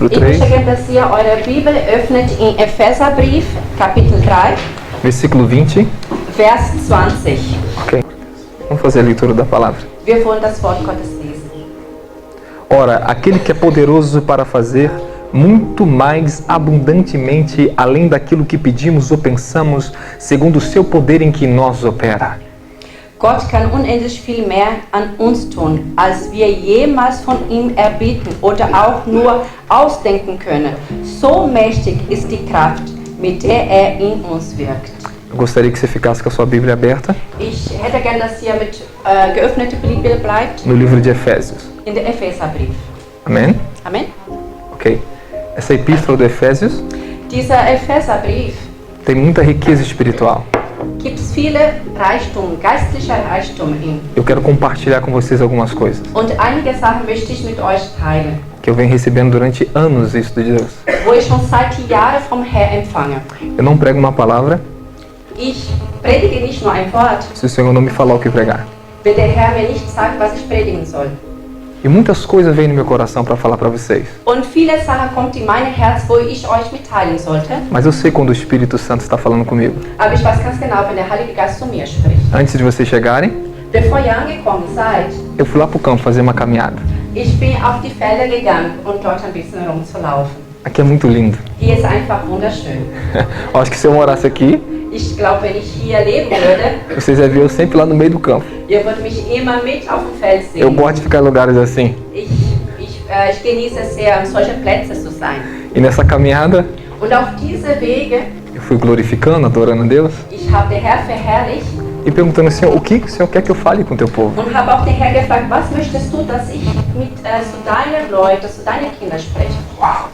Ich möchte gerne, dass ihr eure Bibel öffnet in Epheserbrief, Kapitel 3, Versículo 20. Vers 20. Ok. Vamos fazer a leitura da palavra. Wir wollen das Wort Gottes lesen. Ora, aquele que é poderoso para fazer muito mais abundantemente além daquilo que pedimos ou pensamos, segundo o seu poder em que nós opera. Gott kann unendlich viel mehr an uns tun, als wir jemals von ihm erbitten oder auch nur ausdenken können. So mächtig ist die Kraft, mit der in uns wirkt. Eu gostaria que você ficasse com a sua Bíblia aberta Ich hätte gern, dass ihr mit geöffneter Bibel bleibt no livro de Efésios. in der Epheserbrief. Amém? Amen. Ok. Essa epístola de Efésios Dieser Epheserbrief tem muita riqueza espiritual. gibt es viele Reichtum, geistlicher Reichtum in. Eu quero compartilhar com vocês algumas coisas Und einige Sachen möchte ich mit euch teilen, que eu venho recebendo durante anos isso de Deus. wo ich schon seit Jahren vom Herrn empfange. Eu não prego uma palavra Ich predige nicht nur ein Wort, se o Senhor não me falar o que pregar. wenn der Herr mir nicht sagt, was ich predigen soll. E muitas coisas vêm no meu coração para falar para vocês. Und viele Sachen kommt in mein Herz, wo ich euch mitteilen sollte. Mas eu sei quando o Espírito Santo está falando comigo. Aber ich weiß ganz genau, wenn der Heilige Geist zu mir spricht. Antes de vocês chegarem, Bevor ihr angekommen seid, eu fui lá para o campo fazer uma caminhada. ich bin auf die Felder gegangen und dort ein bisschen rumzulaufen. Aqui é muito lindo. Hier ist einfach wunderschön. Eu acho que se eu morasse aqui, Ich glaube, wenn ich hier leben würde, vocês iam ver eu sempre lá no meio do campo. ihr würdet mich immer mit auf dem Feld Eu sehen. gosto de ficar em lugares assim. Ich genieße es sehr, an solchen Plätzen zu sein. E nessa caminhada, Und auf diese Wege, eu fui glorificando, adorando a Deus ich habe den Herrn verherrlicht e perguntando ao Senhor, o que o Senhor quer que eu fale com o teu povo? und habe auch den Herrn gefragt, was möchtest du, dass ich mit zu deinen Leuten, zu deinen Kindern spreche?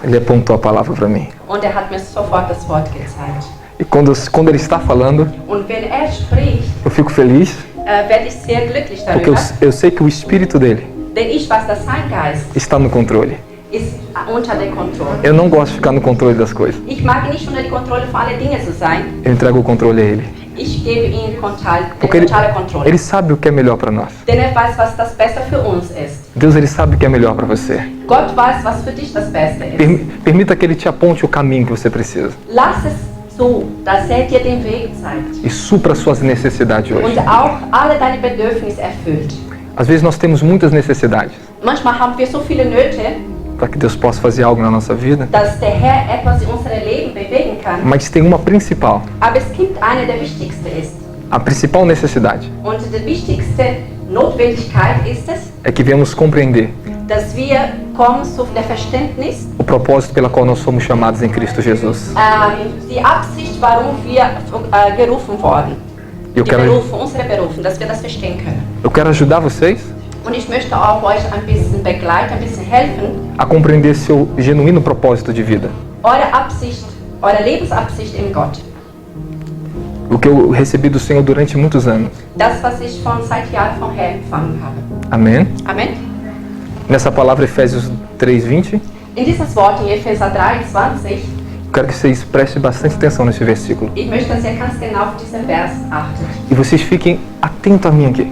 Ele apontou a palavra para mim. Und er hat mir sofort das Wort gezeigt. E quando ele está falando, Und wenn er spricht, eu fico feliz, werde ich sehr glücklich porque darüber, eu sei que o Espírito dele denn ich weiß, dass sein Geist está no controle. ist unter der Kontrolle. Eu não gosto de ficar no controle das coisas. Ich mag nicht unter die Kontrolle für alle Dinge zu sein. Eu entrego o controle a ele. Ich gebe ihm Porque totale Kontrolle. ele sabe o que é melhor para nós. Denn er weiß, was das Beste für uns ist. Deus, ele sabe o que é melhor para você. Gott weiß, was für dich das Beste ist. Permita que ele te aponte o caminho que você precisa. Lass es so, dass er dir den Weg zeigt E supra suas necessidades hoje. und auch alle deine Bedürfnisse erfüllt. Às vezes nós temos muitas necessidades Manchmal haben wir so viele Nöte, para que Deus possa fazer algo na nossa vida. dass der Herr etwas in unserem Leben bewegen kann. Mas tem uma principal. Aber es gibt eine, der wichtigste ist. A principal necessidade Und die wichtigste Notwendigkeit ist es, é que venhamos compreender dass wir kommen zu dem Verständnis, o propósito pela qual nós somos chamados em Cristo Jesus. die Absicht, warum wir gerufen wurden. Eu Die quero, Berufung, unsere Berufung, dass wir das verstehen können. eu quero ajudar vocês Und ich möchte auch euch ein bisschen begleiten, ein bisschen helfen, a compreender seu genuíno propósito de vida. eure Absicht, eure Lebensabsicht in Gott. O que eu recebi do Senhor durante muitos anos. Das, was ich von seit Jahren vom Herrn empfangen habe. Amém? Amen. Nessa palavra Efésios 3:20, In dieses Wort in Epheser 3,20, eu quero que vocês prestem bastante atenção nesse versículo. ich möchte, dass ihr ganz genau auf diesen Vers achtet. E vocês fiquem atentos a mim aqui.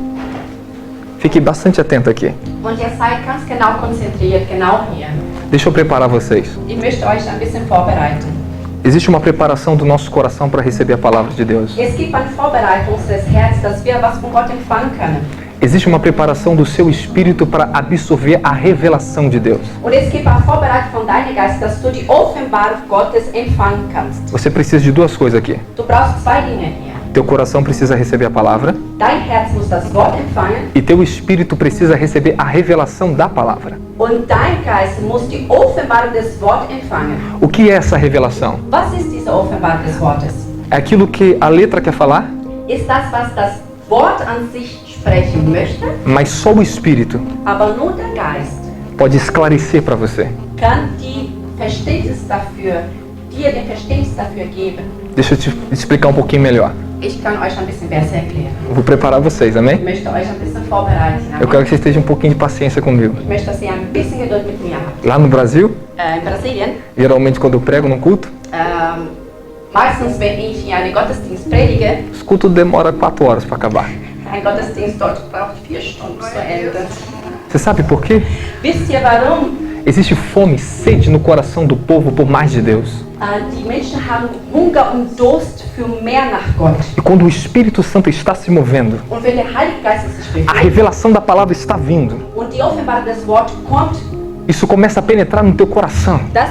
Fiquem bastante atentos aqui. Und ihr seid ganz genau konzentriert, genau hier. Deixa eu preparar vocês. Ich möchte euch ein bisschen vorbereiten. Existe uma preparação do nosso coração para receber a palavra de Deus. Es gibt eine Vorbereitung unseres Herzens, dass wir was von Gott empfangen können. Existe uma preparação do seu espírito para absorver a revelação de Deus. Und es gibt eine Vorbereitung von deinem Geist, dass du die Offenbarung Gottes empfangen kannst. Você precisa de duas coisas aqui. Du brauchst zwei Dinge hier. Teu coração precisa receber a palavra Dein Herz muss das Wort empfangen e teu espírito precisa receber a revelação da palavra. und dein Geist muss die Offenbarung des Wortes empfangen. O que é essa revelação? Was ist diese Offenbarung des Wortes? É aquilo que a letra quer falar, Ist das, was das Wort an sich sprechen möchte, mas só o espírito aber nur der Geist pode esclarecer para você. kann dir den Verständnis dafür geben. Deixa eu te explicar um pouquinho melhor. Ich kann euch ein bisschen besser erklären. Eu vou preparar vocês, Ich amém? möchte euch ein bisschen vorbereiten. Eu quero que vocês estejam um pouquinho de paciência comigo. Ich möchte, dass ihr ein bisschen Geduld mit mir habt. Lá no Brasil, In Brasilien, geralmente quando eu prego num culto, Meistens, wenn ich hier einen Gottesdienst predige, o culto demora 4 horas para acabar. ein Gottesdienst dort braucht 4 Stunden zu Ende. Você sabe por quê? Wisst ihr warum? Existe fome e sede no coração do povo por mais de Deus. Die Menschen haben Hunger und Durst für mehr nach Gott. E quando o Espírito Santo está se movendo, Und wenn der Heilige Geist sich a bewegt revelação da palavra está vindo, und die Offenbarung des Wortes kommt, isso começa a penetrar no teu coração. das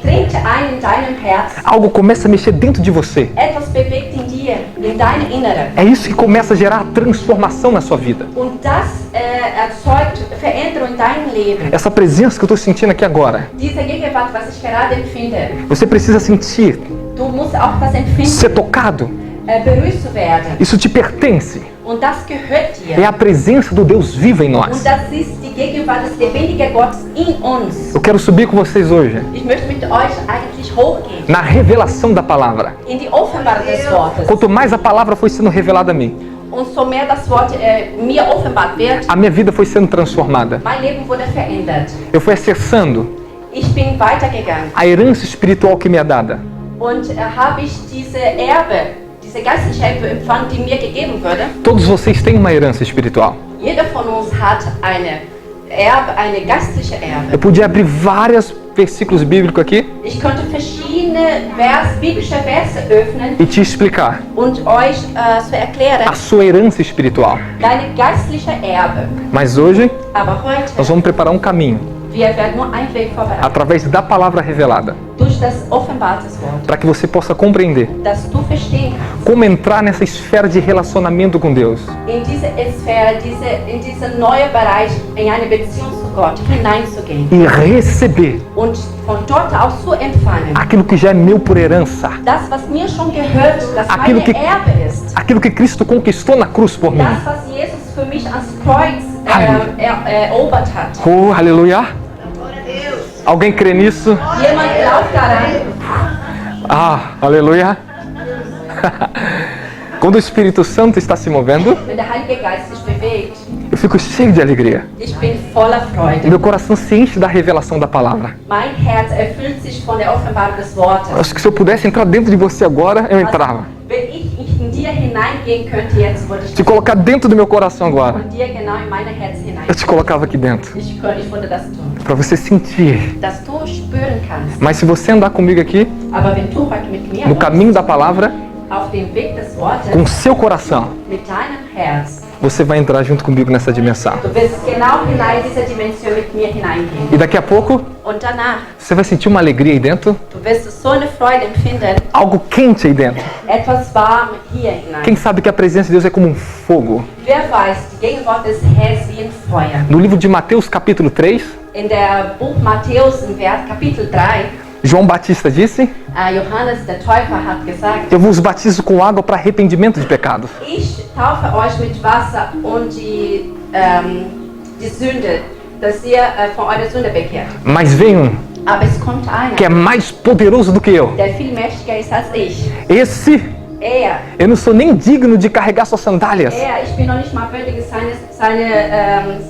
dringt ein in deinem Herz. Algo começa a mexer dentro de você. Etwas bewegt in dir, in deinem Inneren. É isso que começa a gerar transformação na sua vida. Und das erzeugt Veränderung in deinem Leben. Essa presença que eu estou sentindo aqui agora, Diese Gegenwart, was ich gerade empfinde, você precisa sentir, du musst auch das empfinden, ser tocado. berührt zu werden. Isso te pertence. Und das gehört dir. É a presença do Deus vivo em nós. Und das ist die Gegenwart des lebendigen Gottes in uns. Eu quero subir com vocês hoje Ich möchte mit euch eigentlich hochgehen na revelação da palavra. in die Offenbarung des Wortes. Quanto mais a palavra foi sendo revelada a mim, Und so mehr das Wort mir offenbart wird, a minha vida foi sendo transformada. mein Leben wurde verändert. Eu fui acessando Ich bin weitergegangen a herança espiritual que me é dada. und habe ich diese Erbe, diese geistliche Erbe empfangen, die mir gegeben wurde. Todos vocês têm uma herança espiritual. Jeder von uns hat eine Erbe, eine geistliche Erbe. Eu podia abrir vários versículos bíblicos aqui Ich könnte verschiedene biblische Verse öffnen e te explicar und euch zu erklären, a sua herança espiritual. deine geistliche Erbe. Mas hoje Aber heute, nós vamos preparar um caminho wir werden nur einen Weg vorbereiten, através da palavra revelada, durch das offenbarte Wort, para que você possa compreender dass du verstehen kannst, como entrar nessa esfera de relacionamento com Deus. in diese Sphäre, in diesen neuen Bereich, in eine Beziehung zu Gott hineinzugehen E receber und von dort aus zu empfangen. aquilo que já é meu por herança, Das, was mir schon gehört, das Aquilo meine que- Erbe ist. aquilo que Cristo conquistou na cruz por mim. Das, was Jesus für mich ans Kreuz erobert hat. Oh, aleluia! Alguém crê nisso? Jemand glaubt daran, Ah, aleluia! Quando o Espírito Santo está se movendo, wenn der Heilige Geist sich bewegt, eu fico cheio de alegria. ich bin voller Freude. Meu coração se enche da revelação da palavra. Mein Herz erfüllt sich von der Offenbarung des Wortes. Acho que se eu pudesse entrar dentro de você agora, eu entrava. Wenn ich in dir hineingehen könnte jetzt, würde ich Te colocar dentro do meu coração agora. von dir genau in mein Herz hinein. Eu te colocava aqui dentro, Ich würde das tun, para você sentir. dass du spüren kannst. Mas se você andar comigo aqui, Aber wenn du heute mit mir no caminho da palavra, auf dem Weg des Wortes, com o seu coração, mit deinem Herz, você vai entrar junto comigo nessa dimensão. du wirst genau hinein in diese Dimension mit mir hineingehen. E daqui a pouco, Und danach, você vai sentir uma alegria aí dentro, du wirst so eine Freude empfinden, algo quente aí dentro. etwas warm hier hinein. Quem sabe que a presença de Deus é como um fogo. Wer weiß, die Gegenwart des Herrn ist wie ein Feuer. No livro de Mateus, capítulo 3, In der Buch Matthäus, im Kapitel 3, João Batista disse: Johannes der Täufer hat gesagt, Eu vos batizo com água para arrependimento de pecados. ich taufe euch mit Wasser und die Sünde, dass ihr von eurer Sünde bekehrt. Mas vem um Aber es kommt einer, que é mais poderoso do que eu. der viel mächtiger ist als ich. Esse, eu não sou nem digno de carregar suas sandálias. Ich bin noch nicht mal würdig,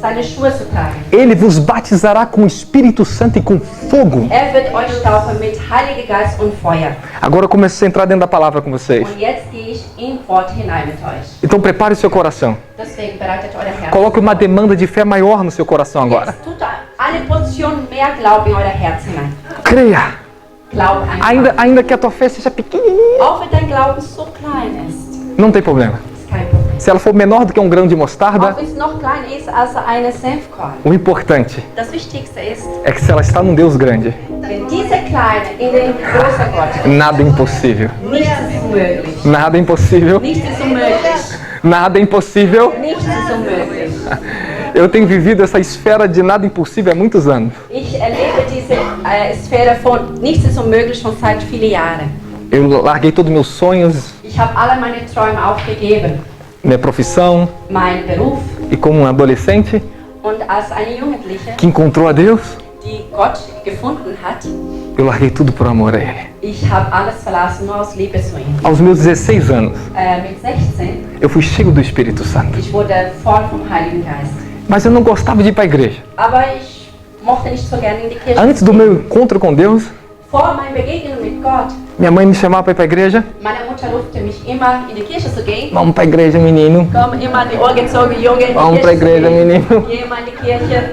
seine Schuhe zu tragen. Ele vos batizará com o Espírito Santo e com fogo. Wird euch taufen mit Heiliger Geist und Feuer. Agora eu começo a entrar dentro da palavra com vocês. Und jetzt gehe ich in Wort hinein mit euch. Então prepare o seu coração. Deswegen bereitet euer Herz. Coloque uma demanda de fé maior no seu coração agora. Jetzt tut eine Portion mehr Glauben in euer Herz hinein. Creia. Glaub einfach. Ainda que a tua fé seja pequenininha, Auch wenn dein Glauben so klein ist, não tem problema. ist kein Problem. Se ela for menor do que um grão de mostarda, Auch wenn es noch kleiner ist als eine Senfkorn. o importante Das Wichtigste ist, é que se ela está num Deus grande, wenn diese Kleine in den großen Gott, nada é impossível. nichts ist unmöglich. Nada é impossível. Nichts ist unmöglich. Nada é impossível. Nichts ist unmöglich. Eu tenho vivido essa esfera de nada impossível há muitos anos. Ich erlebe diese Sphäre von nichts ist unmöglich schon seit vielen Jahren. Eu larguei todos os meus sonhos, Ich habe alle meine Träume aufgegeben. minha profissão, Mein Beruf e como um adolescente und als eine Jugendliche, que encontrou a Deus, die Gott gefunden hat, eu larguei tudo por amor a Ele. ich habe alles verlassen, nur aus Liebe zu ihm. Aos meus 16 anos, Mit 16, eu fui cheio do Espírito Santo. ich wurde voll vom Heiligen Geist. Mas eu não gostava de ir para a igreja. Aber ich mochte nicht so gerne in die Kirche Antes do gehen. meu encontro com Deus, Vor meiner Begegnung mit Gott Minha mãe me chamava para ir para a igreja. Meine Mutter lobte mich immer, in die Kirche zu gehen. Vamos para a igreja, menino. Komm immer die ohrgezogene Junge in die Vamos para a Kirche zu igreja, gehen. menino. Geh immer in die Kirche.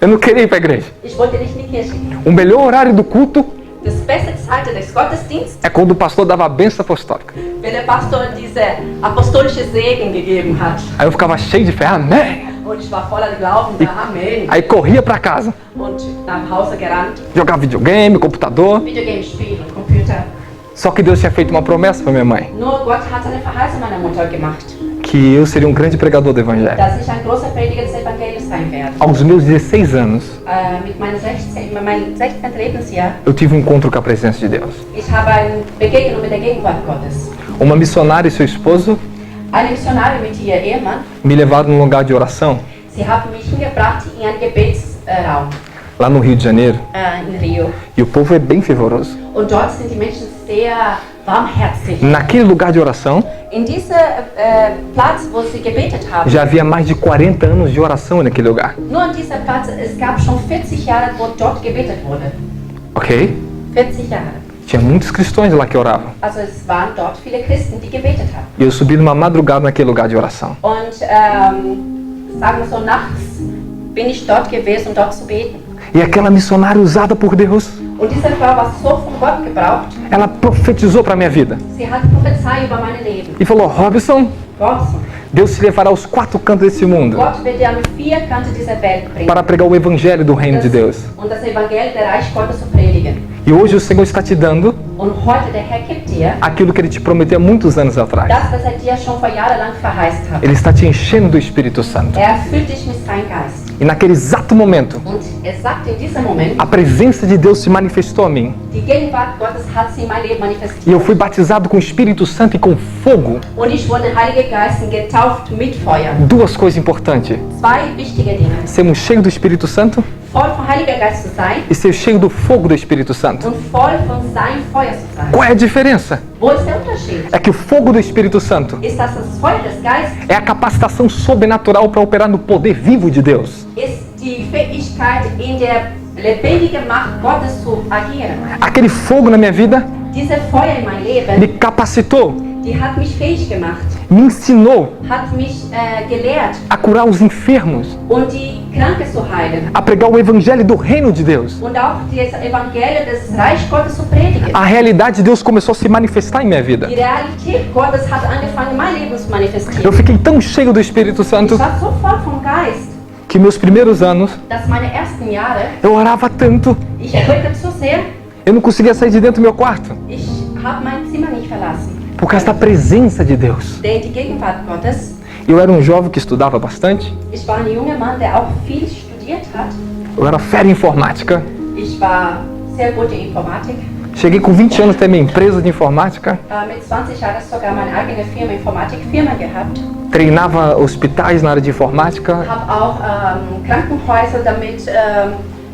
Eu não queria ir para a igreja. Ich wollte nicht in die Kirche gehen. O melhor horário do culto Das beste Zeit des Gottesdienstes, é quando o pastor dava a bênção apostólica. wenn der Pastor diese apostolische Segen gegeben hat. Aí eu ficava cheio de fé, amém. Und ich war voller Glauben da, Amen. Aí corria para casa, Und nach Hause gerannt, jogava videogame, computador. Videogame spielen, Computer. Só que Deus tinha feito uma promessa para minha mãe, Nur Gott hat eine Verheißung meiner Mutter gemacht, que eu seria um grande pregador do evangelho. dass ich ein großer Prediger des Evangeliums sein werde. Aos meus 16 anos, Mit meinem 16. Lebensjahr, eu tive um encontro com a presença de Deus. ich habe eine Begegnung mit der Gegenwart Gottes. Uma missionária e seu esposo Eine Missionarin mit ihr Ehemann, me levaram num lugar de oração, sie haben mich hingebracht in einen Gebetsraum lá no Rio de Janeiro. in Rio. E o povo é bem fervoroso. Und dort sind die Menschen sehr warmherzig. Naquele lugar de oração, In diesem Platz, wo sie gebetet haben, já havia mais de 40 anos de oração naquele lugar. nur an diesem Platz, es gab schon 40 Jahre, wo dort gebetet wurde. Ok? 40 Jahre. Tinha muitos cristãos lá que oravam. Also es waren dort viele Christen, die gebetet haben. E eu subi numa madrugada naquele lugar de oração. Und sagen wir so, nachts bin ich dort gewesen, um dort zu beten. E aquela missionária usada por Deus, Und diese Frau war so von Gott gebraucht, ela profetizou para minha vida. sie hat Prophezei über mein Leben. E falou, Robson, Robson, Deus te levará aos 4 cantos desse mundo Gott wird dir an 4 Kanten dieser Welt bringen. para pregar o evangelho do reino de Deus. Und das Evangelium der Reich Gottes zu predigen. E hoje o Senhor está te dando Und heute der Herr gibt dir aquilo que Ele te prometeu há muitos anos atrás. das, was dir schon vor Jahren lang verheißt hat. Ele está te enchendo do Espírito Santo. Erfüllt dich mit seinem Geist. E naquele exato momento, Und sagt in diesem Moment, a presença de Deus se manifestou a mim. die Gegenwart Gottes hat sie in mein Leben manifestiert. E eu fui batizado com o Espírito Santo e com fogo. Und ich wurde Heiliger Geist getauft mit Feuer. Duas coisas importantes. Zwei wichtige Dinge. Sermos cheios do Espírito Santo Voll vom Heiliger Geist zu sein e ser cheio do fogo do Espírito Santo. und voll von seinem Feuer zu sein. Qual é a diferença? Wo ist der Unterschied? É que o fogo do Espírito Santo Ist das das Feuer des Geistes? é a capacitação sobrenatural para operar no poder vivo de Deus. Ist die Fähigkeit, in der lebendigen Macht Gottes zu agieren. Aquele fogo na minha vida Diese Feuer in mein me Leben, capacitou, die hat mich fähig gemacht, me ensinou hat mich gelehrt, a curar os enfermos, und die Kranken zu heilen. a pregar o evangelho do reino de Deus. Und auch das Evangelium des Reich Gottes zu predigen. A realidade de Deus começou a se manifestar em minha vida. Die Realität Gottes hat angefangen, in mein Leben zu Eu manifestieren. fiquei tão cheio do Espírito Santo Ich war so voll vom Geist, que meus primeiros anos dass meine ersten Jahre, eu orava tanto, ich betete so sehr, eu não conseguia sair de dentro do meu quarto ich habe mein Zimmer nicht verlassen. por causa da presença de Deus. Denn die Gegenwart Gottes, Eu era um jovem que estudava bastante, ich war ein junger Mann, der auch viel studiert hat. eu era fera em informática. Ich war sehr gut in Informatik. Cheguei com 20 anos a ter minha empresa de informática, Mit 20 Jahren sogar meine eigene Firma, Informatikfirma gehabt. treinava hospitais na área de informática, Habe auch Krankenhäuser damit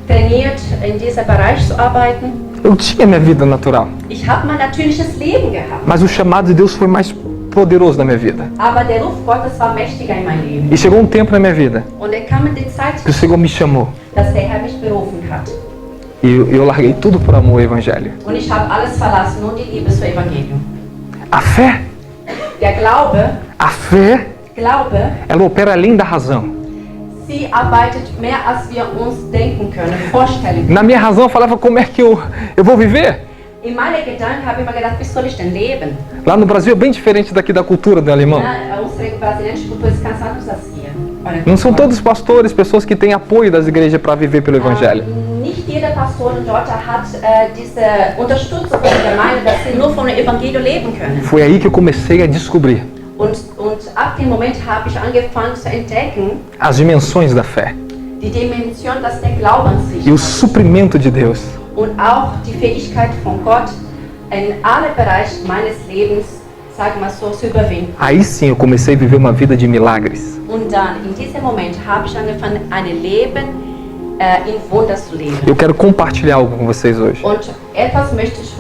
trainiert, in diesem Bereich zu arbeiten. eu tinha minha vida natural. Ich habe mein natürliches Leben gehabt. Mas o chamado de Deus foi mais poderoso na minha vida. Aber der Ruf Gottes war mächtiger in meinem Leben. E chegou um tempo na minha vida Und er kam in die Zeit, que o Senhor me chamou. dass der Herr mich berufen hat. E eu larguei tudo por amor ao Evangelho. Und ich habe alles verlassen, nur die Liebe zum Evangelium. A fé, Der Glaube, ela opera além da razão. sie arbeitet mehr, als wir uns denken können, vorstellen können. Na minha razão eu falava, como é que eu vou viver? In meinen Gedanken habe ich mir gedacht, wie soll ich denn leben? Lá no Brasil é bem diferente daqui da cultura do alemão. Unsere brasilianische Kultur ist ganz anders als hier. Não são todos pastores, pessoas que têm apoio das igrejas para viver pelo Evangelho. Nicht jeder Pastor dort hat diese Unterstützung von der Gemeinde, dass sie nur vom Evangelium leben können. Foi aí que eu comecei a descobrir Und ab dem Moment habe ich angefangen zu entdecken, as dimensões da fé die Dimension, dass der Glaube an sich e o suprimento de Deus. und auch die Fähigkeit von Gott in alle Bereiche meines Lebens, sagen wir so, zu überwinden. Aí sim eu comecei a viver uma vida de milagres. Und dann, in diesem Moment, habe ich angefangen, ein Leben in Wunder zu leben. Eu quero compartilhar algo com vocês hoje. Und etwas möchte ich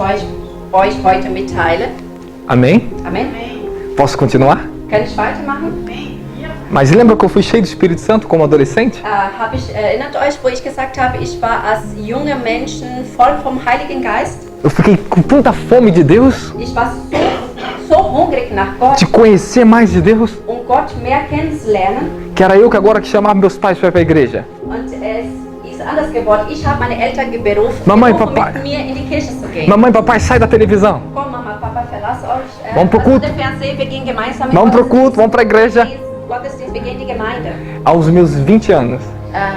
euch heute mitteilen. Amém? Amen. Posso continuar? Kann ich weitermachen? Mas lembra que eu fui cheio do Espírito Santo como adolescente? Erinnert euch, wo ich gesagt habe, ich war als junger Menschen voll vom Heiligen Geist? Eu fiquei com tanta fome de Deus, Ich war so hungrig nach Gott, de conhecer mais de Deus, Gott mehr kennenzulernen. que era eu que agora que chamava meus pais para ir para a igreja. Und es ist anders geworden. Ich habe meine Eltern berufen, Mamãe, berufen, Papai. mit mir in die Kirche zu gehen. Mamãe, papai, sai da televisão. Komm, Mama, Papa, verlass euch. Vamos pro culto. Den Fernseher, wir gehen gemeinsam in Vamos pro culto, vamos para a igreja. Gottesdienst, wir gehen in die Gemeinde. Aos meus 20 anos,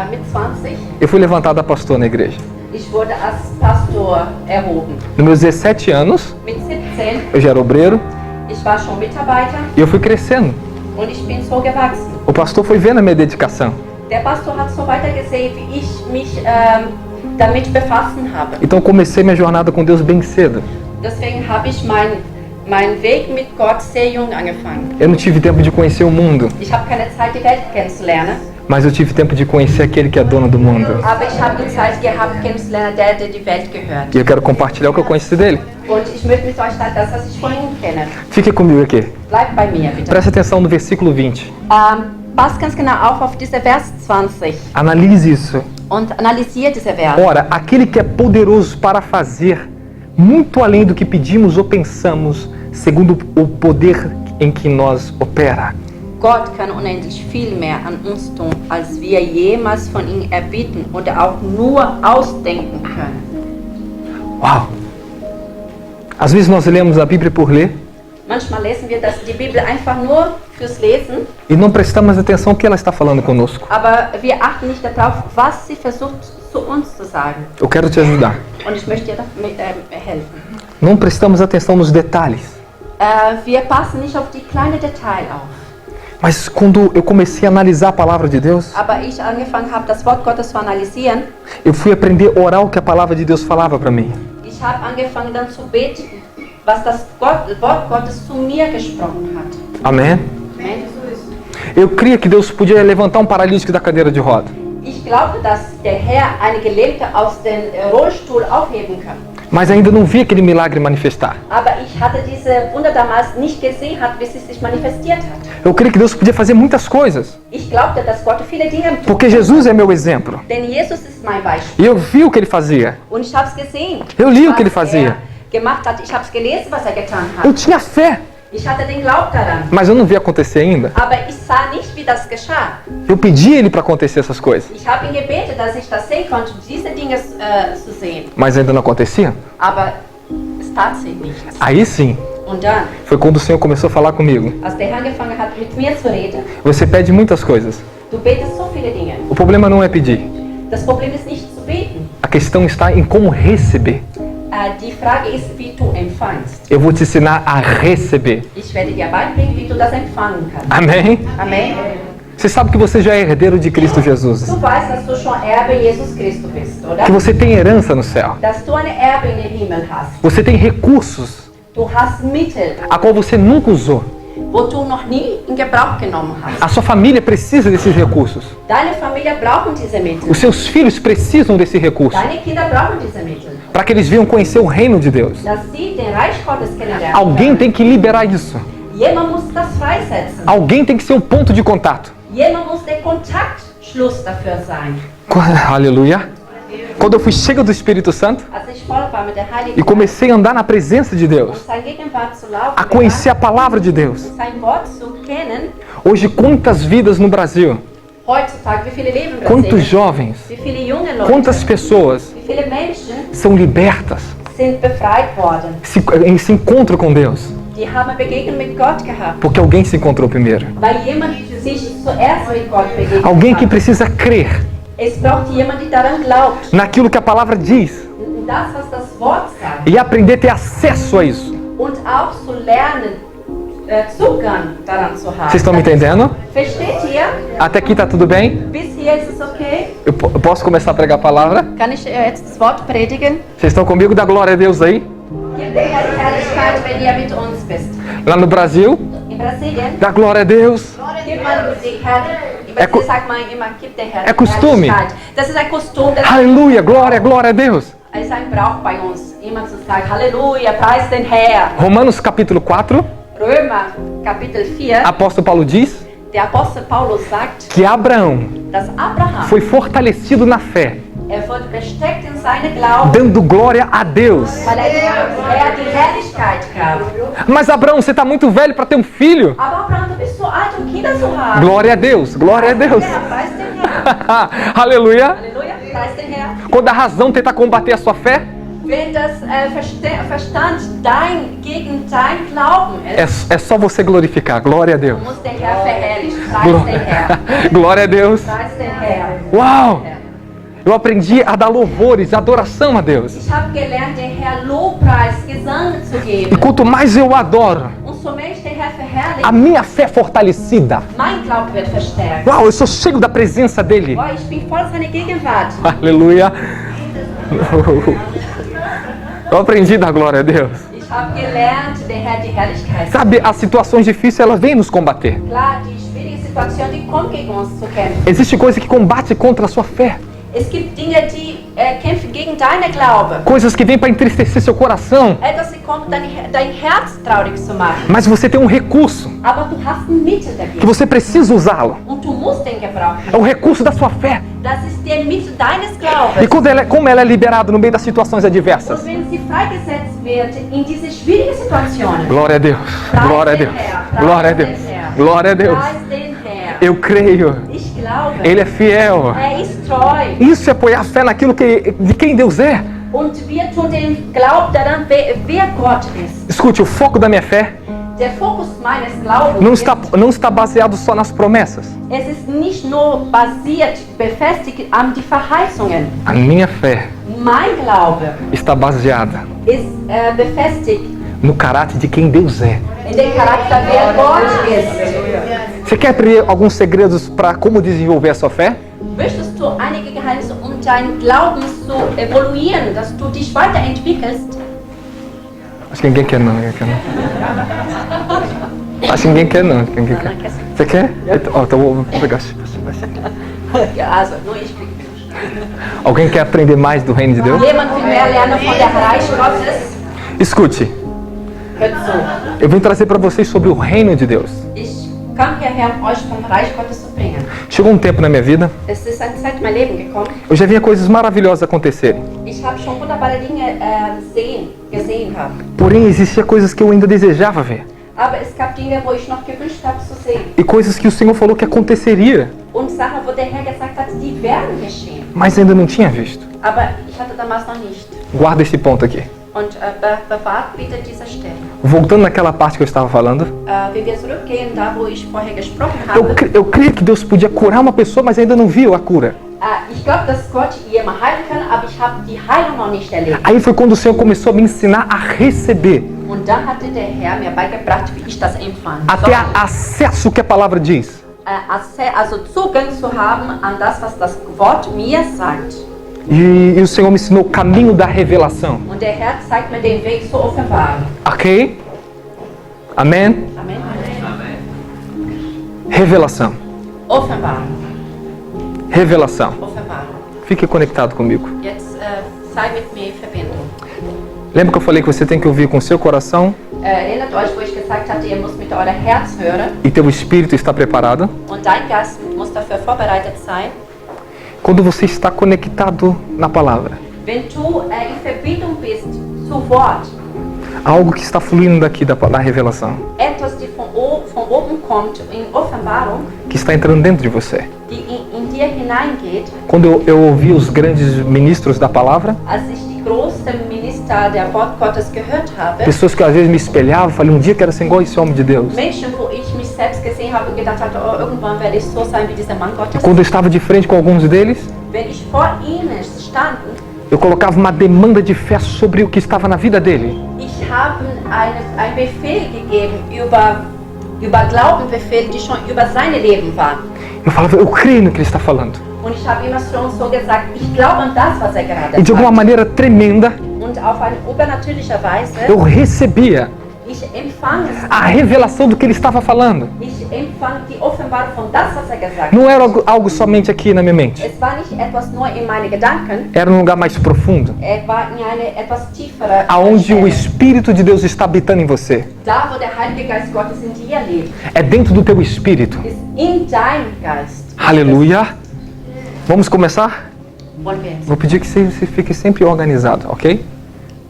Mit 20, eu fui levantado a pastor na igreja. ich wurde als Pastor erhoben. Nos meus 17 anos, Mit 17, eu já era obreiro ich war schon Mitarbeiter e eu fui crescendo. und ich bin so gewachsen. O pastor foi vendo a minha dedicação. Der Pastor hat so weitergesehen, wie ich mich damit befassen habe. Então comecei minha jornada com Deus bem cedo. Deswegen habe ich meinen Weg mit Gott sehr jung angefangen. Eu não tive tempo de conhecer o mundo, Ich habe keine Zeit, die Welt kennenzulernen, mas eu tive tempo de conhecer aquele que é dono do mundo. aber ich habe die Zeit gehabt, kennenzulernen, der die Welt gehört. E eu quero compartilhar o que eu conheci dele. Und ich möchte mit euch teilen, das, was ich von ihm kenne. Fique comigo aqui. Bleibt bei mir, bitte. Preste atenção no versículo 20. Passt ganz genau auf diese Vers 20 Analise isso. und analysiert diese Vers. Ora, aquele que é poderoso para fazer muito além do que pedimos ou pensamos, segundo o poder em que nós opera. Gott kann unendlich viel mehr an uns tun, als wir jemals von ihm erbitten oder auch nur ausdenken können. Uau! Às vezes nós lemos a Bíblia por ler Manchmal lesen wir die Bibel einfach nur fürs Lesen, e não prestamos atenção no que ela está falando conosco. aber wir achten nicht darauf, was sie versucht zu uns zu sagen. Eu quero te ajudar. Und ich möchte dir damit helfen. Não prestamos atenção nos detalhes. Wir passen nicht auf die kleinen Details auf. Mas quando eu comecei a analisar a palavra de Deus, Aber ich angefangen habe, das Wort Gottes zu analysieren, eu fui aprender a orar o que a palavra de Deus falava para mim. ich habe angefangen dann zu beten, was das Wort Gottes zu mir gesprochen hat. Amém? Amen. Eu cria que Deus podia levantar um paralítico da cadeira de roda. Ich glaube, dass der Herr eine Gelähmte aus dem Rollstuhl aufheben kann. Mas ainda não vi aquele milagre manifestar. Aber ich hatte diese Wunder damals nicht gesehen, wie sie sich manifestiert hat. Eu creio que Deus podia fazer muitas coisas, Ich glaubte, dass Gott viele Dinge tut. porque Jesus é meu exemplo. Denn Jesus ist mein Beispiel. E eu vi o que ele fazia. Und ich habe es gesehen. Eu li o was que ele fazia. gemacht hat. Ich habe es gelesen, was er getan Eu hat. tinha fé, Ich hatte den Glauben daran. mas eu não vi acontecer ainda. Aber ich sah nicht, wie das geschah. Eu pedi ele para acontecer essas coisas, Ich habe ihn gebetet, dass ich das sehen konnte, diese Dinge zu sehen. mas ainda não acontecia. Aber es tat sich nichts. Aí sim, Und dann, foi quando o Senhor começou a falar comigo. als der Herr angefangen hat, mit mir zu reden, Você pede muitas coisas. du betest so viele Dinge. O problema não é pedir. Das Problem ist nicht zu beten. A questão está em como receber. Die Frage ist, wie du empfangst. Eu vou te ensinar a receber. Ich werde dir beibringen, wie du das empfangen kannst. Amém? Amen. Você sabe que você já é herdeiro de Cristo Jesus. Du weißt, dass du schon Erbe Jesus Christus bist, oder? Que você tem herança no céu. Dass du eine Erbe in den Himmel hast. Você tem recursos Du hast Mittel, a qual você nunca usou. wo du noch nie in Gebrauch genommen hast. A sua família precisa desses recursos. Deine Familie braucht diese Mittel. Os seus filhos precisam desse recurso Deine Kinder brauchen diese Mittel. para que eles venham conhecer o reino de Deus. Dass sie den Reich Gottes kennenlernen. Alguém tem que liberar isso. Jemand muss das freisetzen. Alguém tem que ser o ponto de contato. Jemand muss der Kontaktschluss dafür sein. Aleluia. Quando eu fui cheio do Espírito Santo Als ich voll war mit der Heiligen e comecei a andar na presença de Deus, Geist, seine Gegenwart zu laufen, a conhecer a palavra de Deus. sein Wort zu kennen. Hoje, quantas vidas no Brasil, Heutzutage, wie viele leben in quantos Brasilien? jovens, Wie viele junge Leute, quantas pessoas wie viele Menschen são libertas, sind befreit worden. se encontram com Deus, Die haben Begegnung mit Gott gehabt, porque alguém se encontrou primeiro. weil jemand sich zuerst mit Gott begegnet Alguém que hat. precisa crer Es braucht jemand, der daran glaubt. naquilo que a palavra diz Das, was das Wort sagt. e aprender a ter acesso a isso. Und auch zu lernen, Zugang daran zu haben. Vocês estão me entendendo? Versteht ihr? Até aqui tá tudo bem? Bis hier ist es okay? Eu posso começar a pregar a palavra? Kann ich jetzt das Wort predigen? Vocês estão comigo? Dá glória a Deus aí. Gib der Herr die Herrlichkeit, wenn ihr mit uns bist. Lá no Brasil, In Brasilien dá glória a Deus. gibt man die Herr. In Brasilien sagt man immer, gib der Herr É costume. die Herrlichkeit. Das ist ein Kostüm, das Aleluia, glória, glória a Deus. ist ein Brauch bei uns. Immer zu sagen, Halleluja, preis den Herr. Romanos capítulo 4, Römer Kapitel 4, apóstolo Paulo diz Der Apostel Paulus sagt, que Abraão dass Abraham, foi fortalecido na fé, wurde bestärkt in seinem Glauben, dando glória a Deus. weil er dem Herr die Herrlichkeit gab. Mas Abraão, você está muito velho para ter um filho. Aber Abraham, du bist so alt, um Kinder zu haben. Glória a Deus, glória a Deus. Ja, preis den Herrn. Aleluia. Halleluja, preis den Herrn. Quando a razão tenta combater a sua fé, Wenn das Verstand gegen dein Glauben ist, é só você glorificar. Glória a Deus. muss der Herr verherrlichen. Preis den Herrn. Glória a Deus. Preis den Herrn. Uau! Eu aprendi a dar louvores, adoração a Deus. Ich habe gelernt, den Herrn Lobpreis, Gesang zu E geben. quanto mais eu adoro, Und so mehr ich den Herrn verherrliche, a minha fé é fortalecida. mein Glaube wird verstärkt. Uau, eu sou cheio da presença dele. Boah, ich bin voll seiner Gegenwart. Aleluia. Eu aprendi a dar glória a Deus. Ich habe gelernt, den Herrn die Herrlichkeit. Sabe, as situações difíceis, elas vêm nos combater. Klar, die schwierige Situation, die kommt gegen uns zu kämpfen. Existe coisa que combate contra a sua fé. Es gibt Dinge, die kämpfen gegen deine Glaube. Coisas que vêm para entristecer seu coração. Etwas, die kommt, dein Herz traurig zu machen. Mas você tem um recurso Aber du hast ein Mittel que dagegen. você precisa usá-lo. Und du musst den gebrauchen. É o recurso da sua fé. Das ist der Mittel deines E Glaubens. como ela é liberada no meio das situações adversas. Und wenn sie freigesetzt wird in diese schwierigen Situationen, Glória a Deus. Glória a Deus. Glória a Deus. Glória a Deus. preis den Herrn. Eu creio. Ich glaube, Ele é fiel. ist treu. Isso é apoiar a fé naquilo de quem Deus é. Und wir tun den Glauben daran, wer Gott ist. Escute, o foco da minha fé Der Fokus meines Glaubens não está baseado só nas promessas. es ist nicht nur befestigt an die Verheißungen. A minha fé Mein Glaube está baseada ist befestigt no caráter de quem Deus é. in dem Charakter, wer Gott ist. Você quer aprender alguns segredos para como desenvolver a sua fé? Möchtest du einige Geheimnisse, um deinen Glauben zu evaluieren, dass du dich weiterentwickelst? Acho que ninguém quer não. Acho que ninguém quer não. Ninguém quer. Você quer? Então vou pegar. Ja, also, nur ich kriege. Alguém quer aprender mais do reino de Deus? Jemand will mehr lernen von der Reich Gottes? Escute, Hört zu. eu vim trazer para vocês sobre o reino de Deus. Ich kam hierher, um euch vom Reich Gottes zu bringen. Chegou um tempo na minha vida, Es ist eine Zeit in mein Leben gekommen. eu já via coisas maravilhosas acontecerem. Ich habe schon wunderbare Dinge gesehen haben. Porém, existia coisas que eu ainda desejava ver. Aber es gab Dinge, wo ich noch gewünscht habe zu sehen. E coisas que o Senhor falou que aconteceria, Und Sachen, wo der Herr gesagt hat, die werden geschehen. mas ainda não tinha visto. Aber ich hatte damals noch nicht. Guarda esse ponto aqui. Und bewahrt bitte diese Stelle. Voltando naquela parte que eu estava falando, Wenn wir zurückgehen, da wo ich vorher gesprochen habe, eu creio que Deus podia curar uma pessoa, mas ainda não viu a cura. ich glaube, dass Gott jemand heilen kann, aber ich habe die Heilung noch nicht erlebt. Aí foi quando o Senhor começou a me ensinar a receber, Und dann hatte der Herr mir beigebracht, wie ich das empfand. a ter acesso ao que a palavra diz. Also Zugang zu haben an das, was das Wort mir sagt. E o Senhor me ensinou o caminho da revelação. Und der Herr zeigt mir den Weg zur Offenbarung. Ok? Amém? Amen. Revelação. Offenbarung. Revelação. Offenbarung. Fique conectado comigo. Jetzt sei mit mir in Verbindung. Lembra que eu falei que você tem que ouvir com o seu coração Erinnert euch, wo ich gesagt hatte, ihr müsst mit eurem Herz hören e teu espírito está preparado? und dein Geist muss dafür vorbereitet sein. Quando você está conectado na palavra, Wenn du in Verbindung bist zu Wort, algo que está fluindo daqui da revelação, etwas, die von oben kommt, in Offenbarung, que está entrando dentro de você. die in dir hineingeht, Quando eu ouvi os grandes ministros da palavra, als ich die großen Minister der Wort Gottes gehört habe, pessoas que às vezes me espelhavam, falei, um dia quero ser igual a esse homem de Deus. Menschen, wo ich mich selbst gesehen habe und gedacht hatte, oh, irgendwann werde ich so sein wie dieser Mann Gottes. Quando eu estava de frente com alguns deles, Wenn ich vor ihnen stand, eu colocava uma demanda de fé sobre o que estava na vida dele. ich habe einen Befehl gegeben über Glaubenbefehl, die schon über seine Leben war. Eu falava, eu creio no que ele está falando. Und ich habe immer schon so gesagt, ich glaube an das, was er gerade E de alguma sagt. maneira tremenda, Und auf eine übernatürliche Weise eu recebia Ich empfange es. A revelação do que ele estava falando. Ich empfange die Offenbarung von das, was gesagt hat. Não era algo somente aqui na minha mente. Es war nicht etwas nur in meine Gedanken. Era um lugar mais profundo, War in eine etwas tiefere aonde o Stelle. Espírito de Deus está habitando em você. Da, wo der Heilige Geist Gottes in dir lebt, É dentro do teu espírito. ist in deinem Geist. Aleluia. Vamos começar? Wollen wir jetzt? Vou pedir que você fique sempre organizado, ok?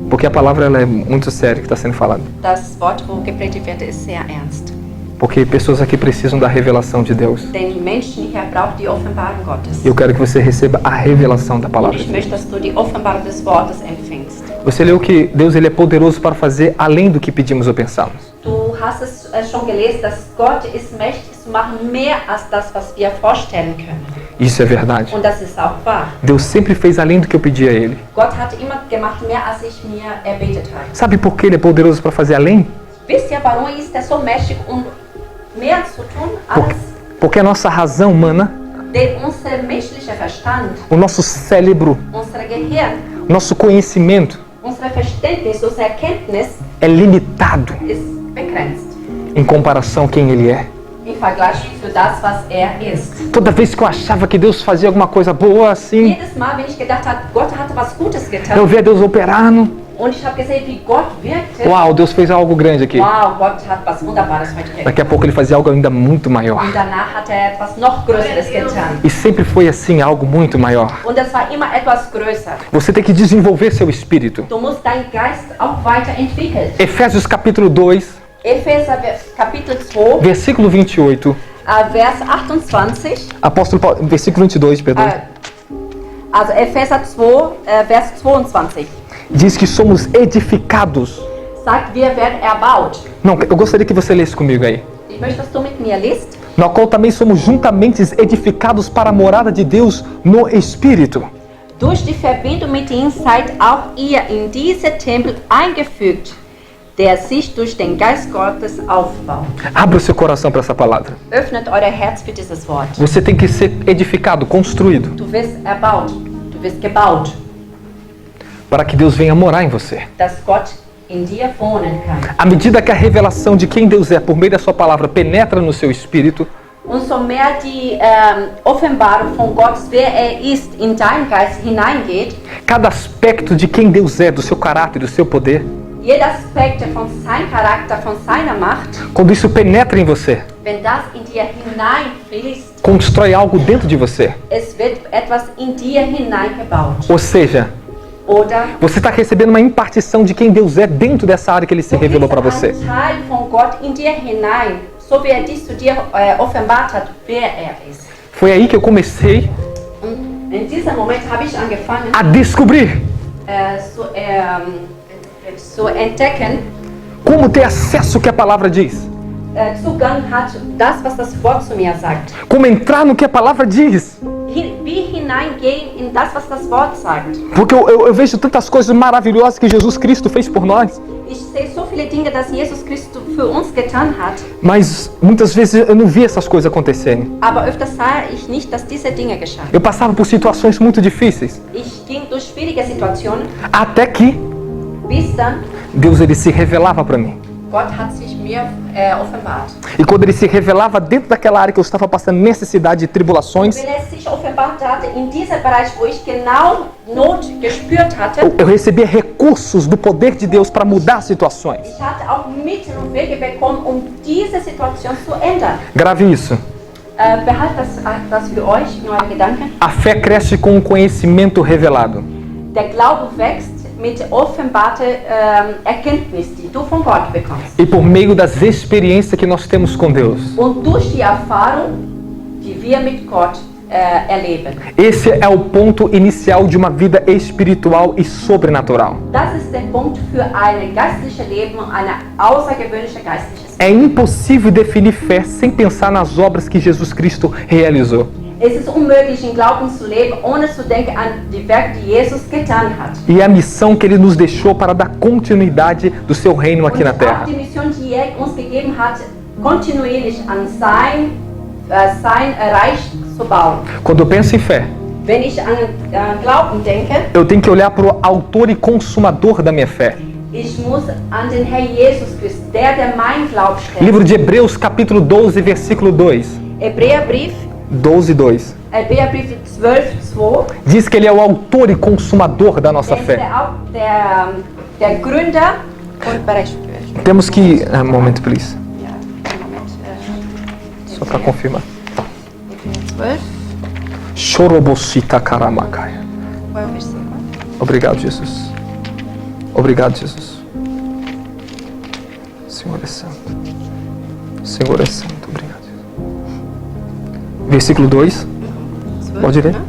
Porque a palavra ela é muito séria que está sendo falada. Das Wort, wo gepredigt wird, ist sehr ernst. Porque pessoas aqui precisam da revelação de Deus. Denn Menschen hier brauchen die Offenbarung Gottes. E eu quero que você receba a revelação da Und palavra. ich möchte, dass du die Offenbarung des Wortes empfängst. Você leu que Deus ele é poderoso para fazer além do que pedimos ou pensamos. Du hast es schon gelesen, dass Gott ist mächtig zu machen, mehr als das, was wir vorstellen können. Isso é verdade. Und das ist auch wahr. Deus sempre fez além do que eu pedi a Ele. Gott hat immer gemacht, mehr als ich mir erbetet habe. Sabe por que Ele é poderoso para fazer além? Wisst ihr, warum ist er so mächtig, um mehr zu tun, als Porque a nossa razão humana, denn unser menschlicher Verstand, o nosso cérebro, unser Gehirn, o nosso conhecimento unser Verständnis, unsere Erkenntnis é limitado ist begrenzt em comparação a quem Ele é. im Vergleich für das, was er ist. Toda vez que eu achava que Deus fazia alguma coisa boa assim, Jedes Mal, wenn ich gedacht habe, Gott hatte was Gutes eu getan via Deus operando. und ich habe gesehen, wie Gott wirkte, Uau, Deus fez algo grande aqui. wow, Gott hat was Wunderbares heute getan. Daqui a pouco Ele fazia algo ainda muito maior. Und danach hat er etwas noch Größeres getan. E sempre foi assim, algo muito maior. Und das war immer etwas größer. Você tem que desenvolver seu espírito. Du musst deinen Geist auch weiterentwickeln. Efésios capítulo 2, Epheser Kapitel 2, versículo 28. Vers 28. Apóstolo Paulo, versículo 22, perdão. Also Epheser 2, Vers 22. Diz que somos edificados. Sagt, wir werden erbaut. Não, eu gostaria que você lesse comigo aí. Ich möchte, dass du mit mir liest. No qual também somos juntamente edificados para a morada de Deus no Espírito. Durch die Verbindung mit ihm seid auch ihr in diese Tempel eingefügt, der sich durch den Geist Gottes aufbaut. Abra o seu coração para essa palavra. Öffnet euer Herz für dieses Wort. Você tem que ser edificado, construído, Du wirst erbaut, du wirst gebaut, para que Deus venha morar em você. dass Gott in dir wohnen kann. À medida que a revelação de quem Deus é por meio da sua palavra penetra no seu espírito, Umso mehr die Offenbarung von Gott, wer er ist, in deinen Geist hineingeht, cada aspecto de quem Deus é, do seu caráter, do seu poder, jeder Aspekt von seinem Charakter, von seiner Macht, quando isso penetra em você, wenn das in dir hineinfließt, constrói algo dentro de você. es wird etwas in dir hineingebaut. Ou seja, Oder você está recebendo uma impartição de quem Deus é dentro dessa área que Ele se du revelou kriegst para você. einen Teil von Gott in dir hinein, so wie er dich zu dir offenbart hat, wer er ist. Foi aí que eu comecei Und in diesem Moment habe ich angefangen a descobrir zu entdecken, como ter acesso ao que a palavra diz. Zugang hat das, was das Wort zu mir sagt. Como entrar no que a palavra diz. Wie hineingehen in das, was das Wort sagt. Porque eu vejo tantas coisas maravilhosas que Jesus Cristo fez por nós. Ich sehe so viele Dinge, dass Jesus Christus für uns getan hat, Mas muitas vezes eu não vi essas coisas acontecerem. aber öfters sah ich nicht, dass diese Dinge geschahen. Eu passava por situações muito difíceis. Ich ging durch schwierige Situationen, Até que bis dann Deus ele se revelava para mim. Gott hat sich mir offenbart. E quando Ele se revelava dentro daquela área que eu estava passando necessidade e tribulações, Wenn er sich offenbart hatte, in diesem Bereich, wo ich genau Not gespürt hatte, eu recebia recursos do poder de Deus para mudar situações. ich hatte auch Mittel und Wege bekommen, diese Situation zu ändern. Grave isso. Behaltet das für euch in euren Gedanken. A fé cresce com o conhecimento revelado. Der Glaube wächst mit offenbarter Erkenntnis, die du von Gott bekommst. E por meio das experiências que nós temos com Deus. Und durch die Erfahrung, die wir mit Gott erleben. Esse é o ponto inicial de uma vida espiritual e sobrenatural. Das ist der Punkt für ein geistliches Leben, eine außergewöhnliche geistliches Leben. É impossível definir fé sem pensar nas obras que Jesus Cristo realizou. Es ist unmöglich, in Glauben zu leben, ohne zu denken an die Werke, die Jesus getan hat. E a missão que Ele nos deixou para dar continuidade do seu reino aqui Und na auch terra. die Mission, die er uns gegeben hat, kontinuierlich an sein Reich zu bauen. Quando eu penso em fé, Wenn ich an Glauben denke, eu tenho que olhar para o autor e consumador da minha fé. Ich muss an den Herr Jesus Christus, der mein Glaube stärkt. Livro de Hebreus, capítulo 12, versículo 2. Hebräerbrief 12, 2. Hebräerbrief 12,2. Diz que ele é o autor e consumador da nossa Er ist fé. der Gründer und Berechtiger. Temos que... Um momento, please. Ja, Moment. Só para confirmar. Hebräer 12. Choroboshita karamakai. Qual é o versículo? Obrigado, Jesus. Obrigado, Jesus. O Senhor é santo. O Senhor é santo. Obrigado, Jesus. Versículo 2. 12, Pode ler. ne?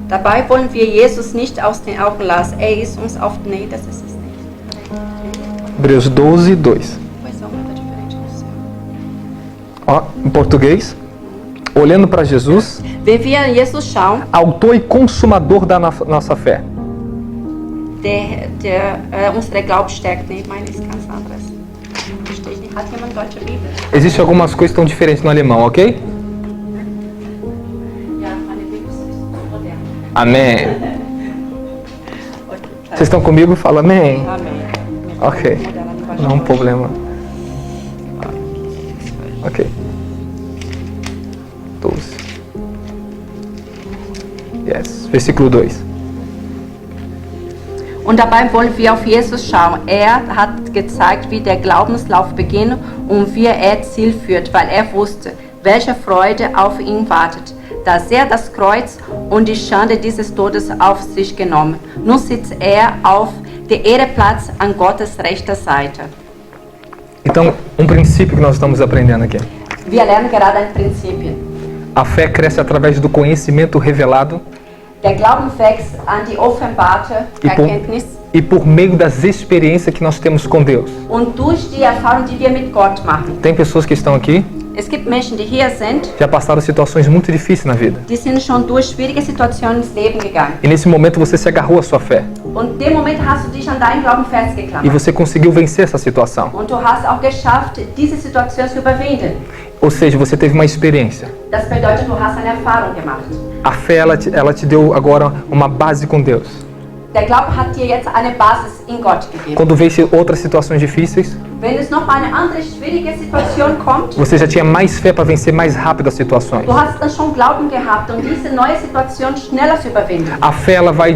Dabei wollen wir Jesus nicht aus den Augen lassen. Er ist uns auf... Nee, das ist es nicht. Hebreus 12, 2. Pois é uma diferente do seu. Ó, em português. Olhando para Jesus, Wenn wir an Jesus schauen, autor e consumador da nossa fé. der unsere Glaube stärkt. Nee, meine ist ganz anderes. Verstehe ich nicht. Hat jemand deutsche Bibel? Existem algumas coisas que estão diferentes no alemão, ok? Ja, meine Bibel ist modern. Amém. Okay. Vocês estão comigo? Fala amém. Amen. Ok. Moderner Lieber Não há problema. Ok. 12. Yes. Versículo 2. Und dabei wollen wir auf Jesus schauen. Er hat gezeigt, wie der Glaubenslauf beginnt und wie er Ziel führt, weil er wusste, welche Freude auf ihn wartet, dass er das Kreuz und die Schande dieses Todes auf sich genommen. Nun sitzt er auf der Ehreplatz an Gottes rechter Seite. Então, princípio que nós estamos aprendendo aqui. Wir lernen gerade ein Prinzip. A fé cresce através do conhecimento revelado Der Glauben wächst an die offenbarte Erkenntnis e por meio das experiências que nós temos com Deus. und durch die Erfahrung, die wir mit Gott machen. Tem pessoas que estão aqui, Es gibt Menschen, die hier sind, já passaram situações muito difíceis na vida. die sind schon durch schwierige Situationen ins Leben gegangen. E nesse momento você se agarrou à sua fé. Und in dem Moment hast du dich an deinen Glauben E festgeklammert. você conseguiu vencer essa situação. Und du hast auch geschafft, diese Situation zu überwinden. Ou seja, você teve uma experiência. Das bedeutet, du hast eine Erfahrung gemacht. A fé, ela te deu agora uma base com Deus. Der Glaube hat dir jetzt eine Basis in Gott gegeben. Quando veio outras situações difíceis, Wenn es noch eine andere schwierige Situation kommt, você já tinha mais fé para vencer mais rápido as situações. du hast dann schon Glauben gehabt, um diese neue Situation schneller zu überwinden. A fé, ela vai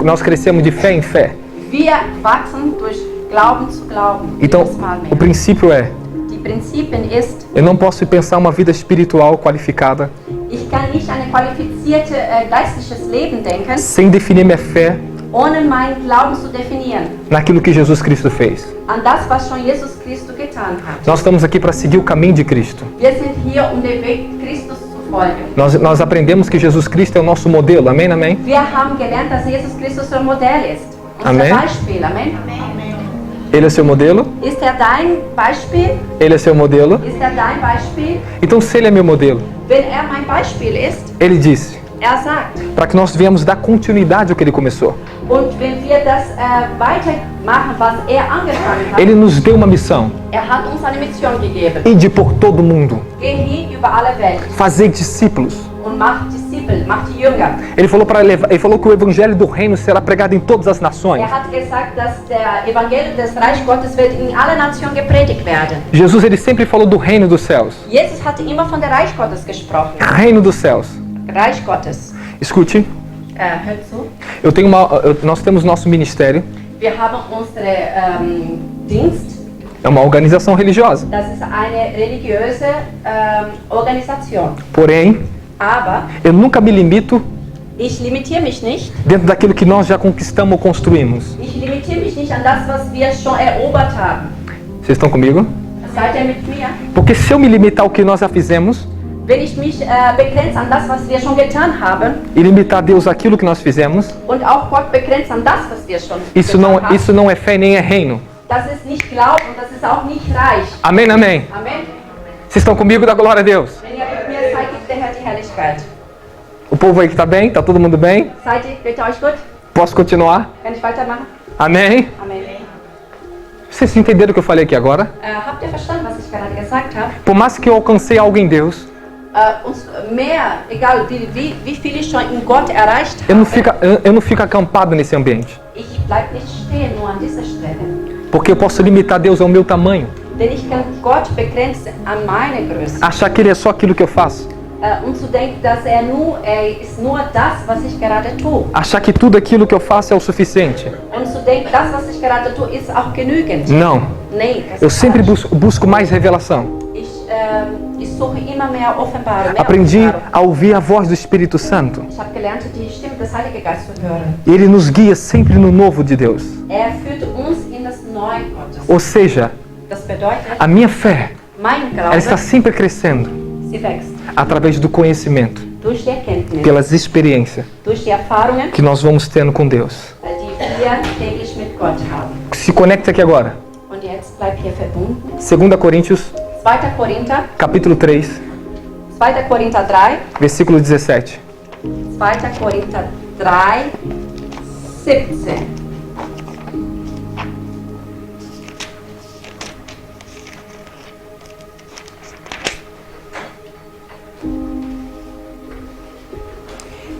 nós crescemos de fé em fé. Wir wachsen durch Glauben zu Glauben. Então, Jedes Mal o mehr. princípio é: Die Prinzipien ist, eu não posso pensar uma vida espiritual qualificada ich kann nicht an ein qualifiziertes geistliches Leben denken, sem definir minha fé ohne meinen Glauben zu definieren. naquilo que Jesus Cristo fez. An das, was schon Jesus Christus getan hat. Nós estamos aqui para seguir o caminho de Cristo. Wir sind hier, um den Weg Christus zu folgen. Nós aprendemos que Jesus Cristo é o nosso modelo. Amém, amém? Wir haben gelernt, dass Jesus Christus unser Modell ist. Unser Amen. Beispiel. Amen. Ele é seu modelo? Ist er dein Beispiel? Ele é seu modelo? Ist er dein Beispiel? Então, se ele é meu modelo, Wenn er mein Beispiel ist, ele disse, er sagt. para que nós viemos dar continuidade ao que ele começou. Und wenn wir das weitermachen, was er angefangen hat, Ele nos deu uma missão: er hat uns eine Mission gegeben. ide por todo mundo, Geh hin über alle Welt fazer discípulos. und mach Disziple, mach die Jünger. Ele falou que o evangelho do reino será pregado em todas as nações. Er hat gesagt, dass der Evangelium des Reich Gottes wird in alle Nationen gepredigt werden. Jesus, ele sempre falou do reino dos céus. Jesus hatte immer von der Reich Gottes gesprochen. Reino dos céus. Reich Gottes. Escute, Hört zu. nós temos nosso ministério. Wir haben unsere Dienst. É uma organização religiosa. Das ist eine religiöse Organisation. Porém, Aber eu nunca me limito ich limitiere mich nicht. dentro daquilo que nós já conquistamos ou construímos. Ich limitiere mich nicht an das, was wir schon erobert haben. Vocês estão comigo? Seid ihr mit mir? Porque se eu me limitar ao que nós já fizemos Wenn ich mich begrenze an das, was wir schon getan haben e limitar Deus àquilo que nós fizemos, und auch Gott begrenzt an das, was wir schon isso getan haben, não é fé nem é reino. das ist nicht Glauben und das ist auch nicht Reich. Amém, amém. Amen. Vocês estão comigo? Da glória a Deus. Wenn ihr mit mir seid, gibt der Herr die Herrlichkeit. O povo aí que está bem? Está todo mundo bem? Seid ihr, geht euch gut? Posso continuar? Kann ich weitermachen? Amém? Amen. Vocês entenderam o que eu falei aqui agora? Habt ihr verstanden, was ich gerade gesagt habe? Por mais que eu alcancei algo em Deus, Uns mehr, egal wie viel ich schon in Gott erreicht eu habe, não fico acampado nesse ambiente. ich bleib nicht stehen nur an dieser Stelle. Porque eu posso limitar Deus ao meu tamanho, Denn ich kann Gott begrenzen an meine Größe. achar que Ele é só aquilo que eu faço, Und zu denken, dass er ist nur das, was ich gerade tue. achar que tudo aquilo que eu faço é o suficiente. Und zu denken, das, was ich gerade tue, ist auch genügend. Não, Nee, das eu ist sempre falsch. busco mais revelação. Ich suche immer mehr Offenbarung. Mehr Aprendi Offenbarung. a ouvir a voz do Espírito Santo. Ich habe gelernt, die Stimme des Heiligen Geistes zu hören. Ele nos guia sempre no novo de Deus. Er führt uns in das Neue Gottes. Ou seja, Das bedeutet, a minha fé, mein ela está Glaube, sempre crescendo sie wächst. através do conhecimento, Durch die Erkenntnis, pelas experiências durch die Erfahrungen, que nós vamos tendo com Deus. die wir täglich mit Gott haben. Se conecte aqui agora. Und jetzt bleib hier verbunden. 2 Coríntios, 2. Korinther, capítulo 3, 2. Korinther 3, versículo 17. 2. Korinther 3, 17.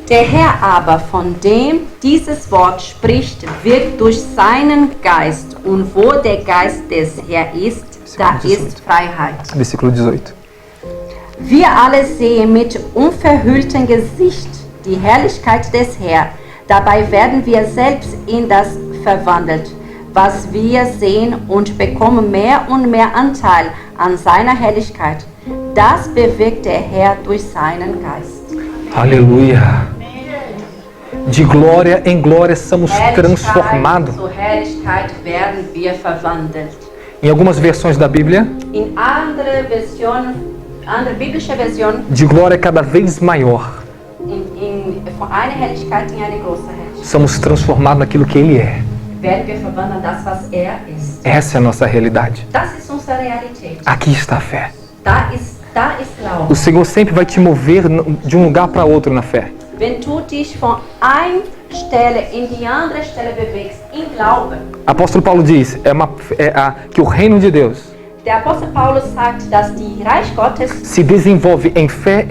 Der Herr aber, von dem dieses Wort spricht, wirkt durch seinen Geist. Und wo der Geist des Herrn ist, da ist Freiheit. Versículo 18. Wir alle sehen mit unverhülltem Gesicht die Herrlichkeit des Herrn. Dabei werden wir selbst in das verwandelt, was wir sehen, und bekommen mehr und mehr Anteil an seiner Herrlichkeit. Das bewirkt der Herr durch seinen Geist. Aleluia. De glória em glória somos transformados. Zu Herrlichkeit werden wir verwandelt. Em algumas versões da Bíblia, In andere biblische Versionen, de glória cada vez maior, von einer Herrlichkeit in eine große Herrlichkeit, somos transformados naquilo que Ele é. werden wir verwandeln, das, was er ist. Essa é a nossa realidade. Das ist unsere Realität. Aqui está a fé. Da ist Glaube. O Senhor sempre vai te mover de um lugar para outro na fé. Wenn du dich von einer Stelle in die andere Stelle bewegst, in Glauben. Apóstolo Paulo diz que o reino de Deus Der Apostel Paulus sagt, dass die Reich Gottes, se desenvolve em fé.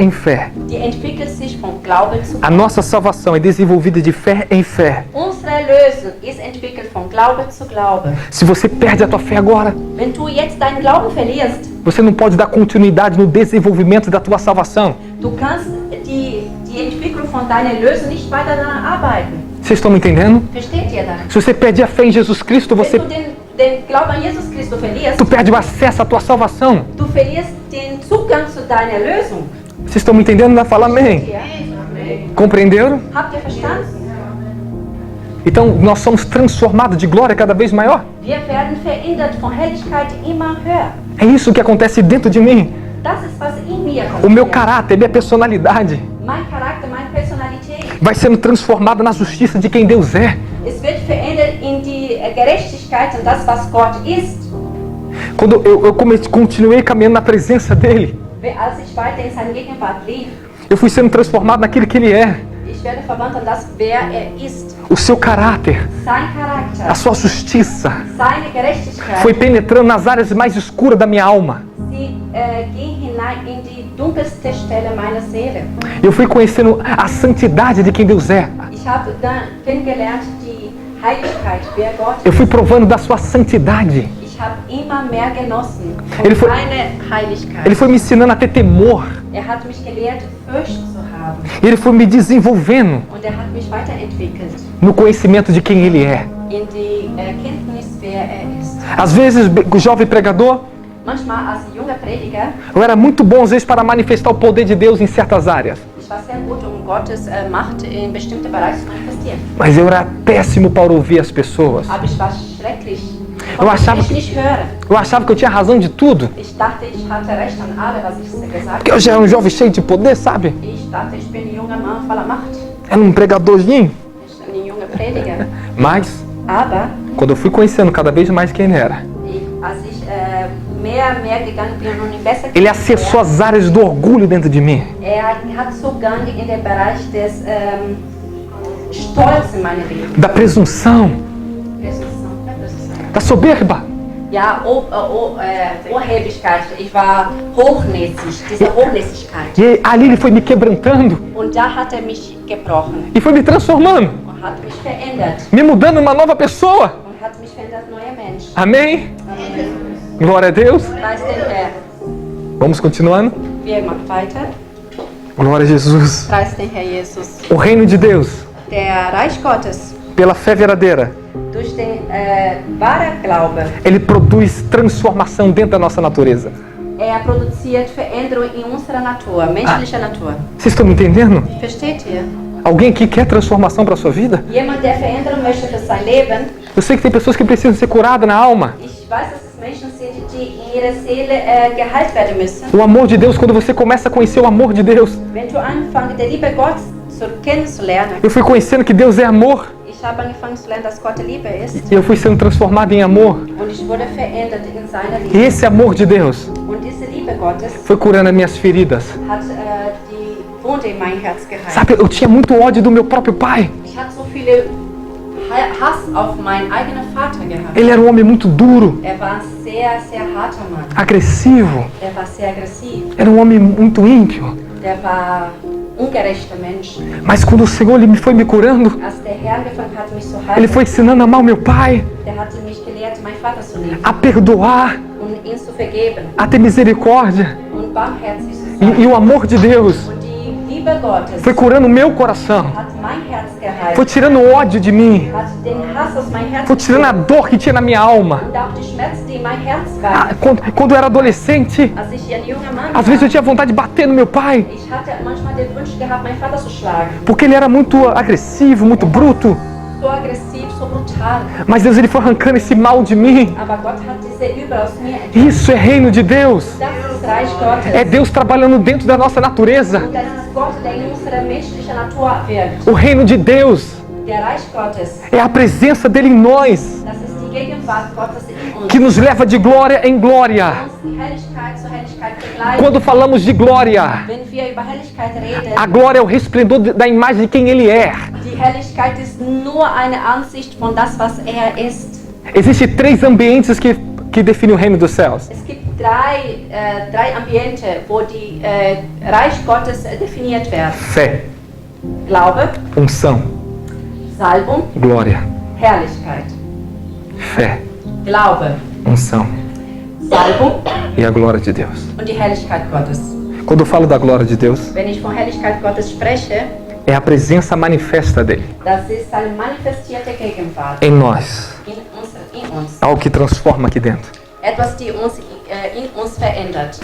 die entwickelt sich von Glauben zu A Glauben. nossa salvação é desenvolvida de fé em fé. Unsere Erlösung ist entwickelt von Glaube zu Glaube. Se você perde a tua fé agora, Wenn du jetzt deinen Glauben verlierst, você não pode dar continuidade no desenvolvimento da tua salvação. du kannst die Entwicklung von deiner Erlösung nicht weiter daran arbeiten. Vocês estão me entendendo? Versteht ihr das? Se você perde a fé em Jesus Cristo, Wenn você du den Glauben an Jesus Christus verlierst, tu perde o acesso à tua salvação. du verlierst den Zugang zu deiner Erlösung. Vocês estão me entendendo? Fala amém. Ja? Compreenderam? Habt ihr verstanden? Então nós somos transformados de glória cada vez maior. Wir werden verändert von Herrlichkeit immer höher. É isso que acontece dentro de mim. Das ist, was in mir O meu passiert. caráter, minha personalidade Mein Charakter, meine Personalität. vai sendo transformada na justiça de quem Deus é. Es wird verändert in die Gerechtigkeit und das, was Gott ist. Quando eu continuei caminhando na presença dele, Als ich weiter in seiner Gegenwart lief, eu fui sendo transformado naquilo que ele é. ich werde verwandelt an das, wer er ist. O seu caráter, Sein a Charakter, sua justiça seine Gerechtigkeit, foi penetrando nas áreas mais escuras da minha alma. sie ging hinein in die dunkelste Stelle meiner Seele. Eu fui conhecendo a santidade de quem Deus é. Ich habe dann kennengelernt die Heiligkeit, wer Gott Eu ist. fui provando da sua santidade. Ich habe immer mehr genossen von Ele foi- seiner Heiligkeit. Ele foi me ensinando a ter temor. Er hat mich gelehrt, Furcht zu haben. Ele foi me desenvolvendo Und er hat mich weiterentwickelt no conhecimento de quem ele é. in die Erkenntnis, wer er ist. Às vezes, jovem pregador, Manchmal als junger Prediger, eu era muito bom às vezes para manifestar o poder de Deus em certas áreas. ich war sehr gut, Gottes Macht in bestimmte Bereiche zu manifestieren. Mas eu era péssimo para ouvir as pessoas. Aber ich war schrecklich. Eu achava Ich que, nicht hören. eu achava que eu tinha razão de tudo. Ich dachte, ich hatte recht an allem, was ich gesagt Que eu já era um jovem cheio de poder, sabe? Ich dachte, ich bin ein junger Mann voller Macht. Era um pregadorzinho. Ich bin ein junger Prediger. Mas, Aber quando eu fui conhecendo cada vez mais quem ele era, als ich mehr gegangen bin und ihn besser ele acessou as áreas do orgulho dentro de mim. er hat Zugang in den Bereich des Stolz in meinem Leben. Da presunção, da soberba. Ja, Ohrhebigkeit. Ich war hochnäsig, diese Hochnäsigkeit. E ali ele foi me quebrantando Und da hat er mich gebrochen e foi me transformando. und hat mich verändert me mudando uma nova pessoa. und hat mich verändert, neuer Mensch. Amém? Amen. Glória a Deus. Preis den Herrn. Vamos continuando? Wir machen weiter. Glória a Jesus. Preis den Herr Jesus. O reino de Deus, Der Reich Gottes, pela fé verdadeira, durch den wahren Glaube, ele produz transformação dentro da nossa natureza. produziert Veränderung in unserer Natur, menschlicher Natur. Vocês estão me entendendo? Versteht ihr? Alguém aqui quer transformação para a sua vida? Jemand, der Veränderung möchte für sein Leben. Eu sei que tem pessoas que precisam ser curadas na alma. Ich weiß, dass es Menschen sind, die in ihrer Seele geheilt werden müssen. O amor de Deus, quando você começa a conhecer o amor de Deus. Wenn du anfängst, die Liebe Gottes kennenzulernen, Eu fui conhecendo que Deus é amor. ich habe angefangen zu lernen, dass Gott Liebe ist. E eu fui sendo transformado em amor. Und ich wurde verändert in seiner E Liebe. esse amor de Deus Und diese Liebe Gottes foi curando as minhas feridas. hat die Wunde in mein Herz geheilt. Sabe, eu tinha muito ódio do meu próprio pai. Ich hatte so viele Hass auf meinen eigenen Vater gehabt. Ele era um homem muito duro, War ein sehr, sehr harter Mann. agressivo. War sehr aggressiv. Era um homem muito ímpio. War ungerechter Mensch. Mas quando o Senhor ele foi me curando, Als der Herr angefangen hat, mich zu Ele heilen, foi ensinando a amar o meu pai, der hatte mich gelehrt, meinen Vater zu lieben a perdoar, und ihn zu vergeben a ter misericórdia. und barmherzig zu sein. E o amor de Deus Und die Liebe Gottes foi curando o meu coração. hat mein Herz geheilt, Foi tirando o ódio de mim. hat den Hass aus meinem Herzen Foi tirando a dor que tinha na minha alma. und auch die Schmerzen, die in mein Herz Ah, waren. quando eu era adolescente, Als ich ein junger Mann às vezes eu war, tinha vontade de bater no meu pai. ich hatte manchmal den Wunsch gehabt, meinen Vater zu schlagen. Porque ele era muito agressivo, muito bruto. So aggressiv, so brutal. Mas Deus ele foi arrancando esse mal de mim. Aber Gott hat diese Übel aus mir entfernt. Isso é reino de Deus. Das ist Reich Gottes. É Deus trabalhando dentro da nossa natureza. Und das ist Gott, der in unserer menschlichen Natur wirkt. O reino de Deus Der Reich Gottes, é a presença dele em nós, das ist die Gegenwart Gottes in uns. que nos leva de glória em glória. Uns die Herrlichkeit zur Herrlichkeit begleitet. Quando falamos de glória, Wenn wir über Herrlichkeit reden, a glória é o resplendor da imagem de quem ele é. die Herrlichkeit ist nur eine Ansicht von das, was ist. Existem três ambientes que definem o reino dos céus. Es gibt drei Ambiente, wo die Reich Gottes definiert werden. Fé, Glaube, unção, Salbung, glória. Herrlichkeit. Fé, Glaube, unção Salbung e a glória de Deus. und die Herrlichkeit Gottes. Quando eu falo da glória de Deus, Wenn ich von Herrlichkeit Gottes spreche, é a presença manifesta dele das ist seine manifestierte Gegenwart em nós. in uns. Algo que transforma aqui dentro. Etwas, die uns in uns verändert.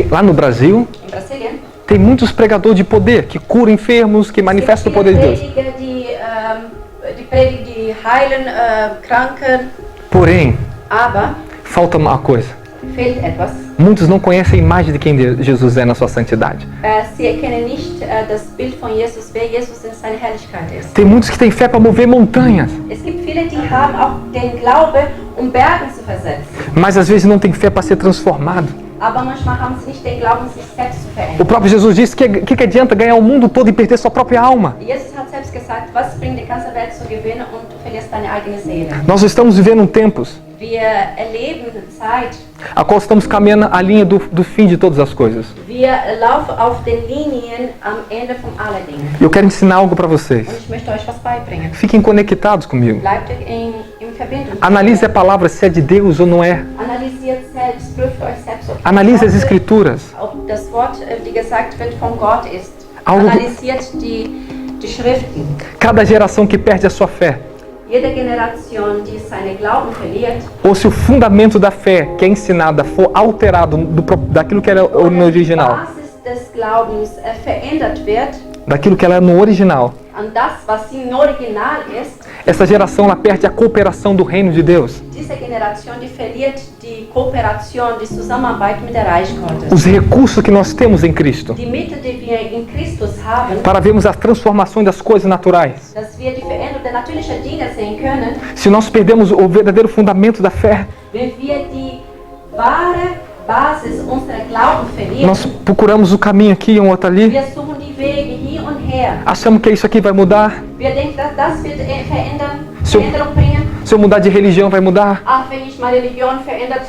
Lá no Brasil, In Brasilien tem muitos pregadores de poder que curam enfermos, que manifestam o poder de Deus. Prediger, die predigen, die heilen Kranken, Porém, aber falta uma coisa. fehlt etwas. Muitos não conhecem a imagem de quem Jesus é na sua santidade. Sie erkennen nicht das Bild von Jesus, wer Jesus in seiner Herrlichkeit ist. Tem muitos que têm fé para mover montanhas, Es gibt viele, die haben auch den Glaube, Bergen zu versetzen. mas às vezes não têm fé para ser transformado. Aber manchmal haben sie nicht den Glauben, sich selbst zu O verändern. próprio Jesus disse que adianta ganhar o mundo todo e perder sua própria alma. Jesus hat selbst gesagt, was bringt die ganze Welt zu gewinnen und du verlierst deine eigene Seele. Nós estamos vivendo tempos Wir erleben eine Zeit, a qual estamos caminhando a linha do fim de todas as coisas. wir laufen auf den Linien am Ende von allen Dingen. E eu quero ensinar algo para vocês. Und ich möchte euch was beibringen. Fiquem conectados comigo. Bleibt in Verbindung. Analise a palavra se é de Deus ou não é. Analysiert selbst, prüft euch selbst, Analise as Escrituras. ob das Wort, die gesagt wird, von Gott ist. Algo- Analysiert die Schriften. Cada geração que perde a sua fé, Jede Generation, die seinen Glauben verliert, ou se o fundamento da fé que é ensinada for alterado daquilo que era no die original, Basis des Glaubens verändert wird, daquilo que era no original, an das, was im Original ist, essa geração ela perde a cooperação do reino de Deus. diese Generation, die verliert die Kooperation, die Zusammenarbeit mit der Reich Gottes. Os recursos que nós temos em Cristo Die Mittel, die wir in Christus haben, para vermos a transformação das coisas naturais. dass wir die Veränderung der natürlichen Dinge sehen können, Se nós perdemos o verdadeiro fundamento da fé, wenn wir die wahre Basis unserer Glauben verlieren, nós procuramos o caminho aqui e um outro ali, wir suchen die Wege hier und her. achamos que isso aqui vai mudar. Wir denken, dass das wird So- Veränderung bringen. Se eu mudar de religião vai mudar. Ach, wenn ich meine Religion verändert,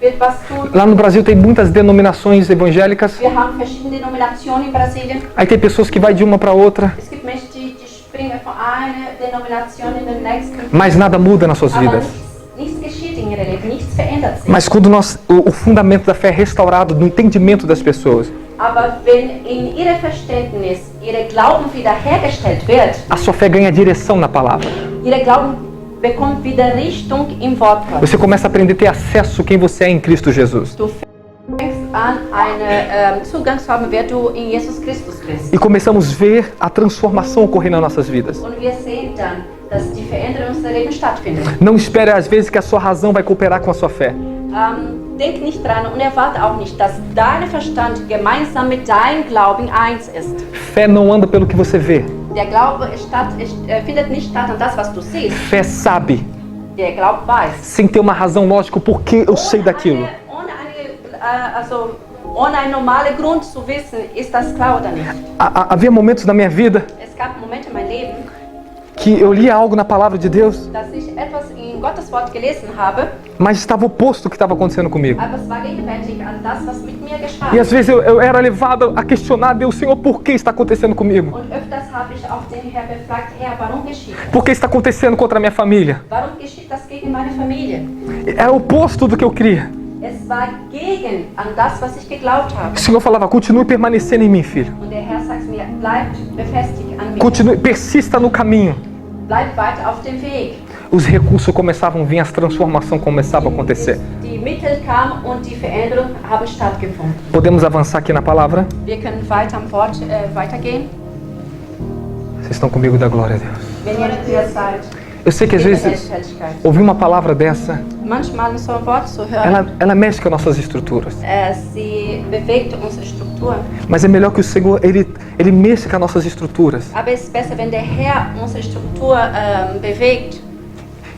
wird was tun. Lá no Brasil tem muitas denominações evangélicas. Wir haben verschiedene Denominationen in Brasilien. Aí tem pessoas que vai de uma para outra. Es gibt Menschen, die springen von einer Denomination in den nächsten. mas nada muda nas suas Aber vidas. nichts geschieht in ihrem Leben, nichts verändert sich. Mas quando o fundamento da fé é restaurado no entendimento das pessoas, Aber wenn in ihrem Verständnis ihr Glauben wiederhergestellt wird, a sua fé ganha direção na palavra. ihr Glauben bekommt wieder Richtung im Wort Gottes. Você começa a aprender a ter acesso a quem você é em Cristo Jesus. Du fängst an, einen Zugang zu haben, wer du in Jesus Christus bist. E começamos a ver a transformação ocorrer nas nossas vidas. Und wir sehen dann, dass die Veränderung in unserem Leben stattfindet. Não espere às vezes que a sua razão vai cooperar com a sua fé. Denk nicht dran und erwarte auch nicht, dass dein Verstand gemeinsam mit deinem Glauben eins ist. Fé não anda pelo que você vê. Der Glaube findet nicht statt an das, was du siehst. Fé sabe, Der Glaube weiß. sem ter uma razão lógica, por que eu sei daquilo. Ohne einen normalen Grund zu wissen, ist das klar oder nicht. Havia momentos na minha vida Es gab Momente in meinem Leben, que eu lia algo na palavra de Deus, dass ich etwas in Gottes Wort gelesen habe, mas estava oposto ao que estava acontecendo comigo. aber es war gegenwärtig an das, was mit mir geschah. E às vezes eu era levado a questionar Deus, Senhor, por que está acontecendo comigo? Und öfters habe ich auch den Herrn befragt, Herr, warum geschieht das? Por que está acontecendo contra a minha família? Warum geschieht das gegen meine Familie? Era o oposto do que eu cria. Es war gegen an das, was ich geglaubt habe. O Senhor falava, continue permanecendo em mim, filho. Und der Herr sagt mir, bleib befestigt an mir. Continue, persista no caminho. Bleib weiter auf dem Weg. Os recursos começavam a vir, as transformações começavam a acontecer. Die Mittel kamen und die Veränderung haben stattgefunden. Podemos avançar aqui na palavra? Wir können weiter am Wort weitergehen. Vocês estão comigo, da glória a Deus. Wenn ihr hier seid, Eu sei que às bitte vezes Herrlichkeit. ouvir uma palavra dessa, Manchmal so ein Wort zu hören, ela mexe com as nossas estruturas. Sie bewegt unsere Strukturen. Mas é melhor que o Senhor, ele mexa com as nossas estruturas. Aber es ist besser, wenn der Herr unsere Struktur bewegt,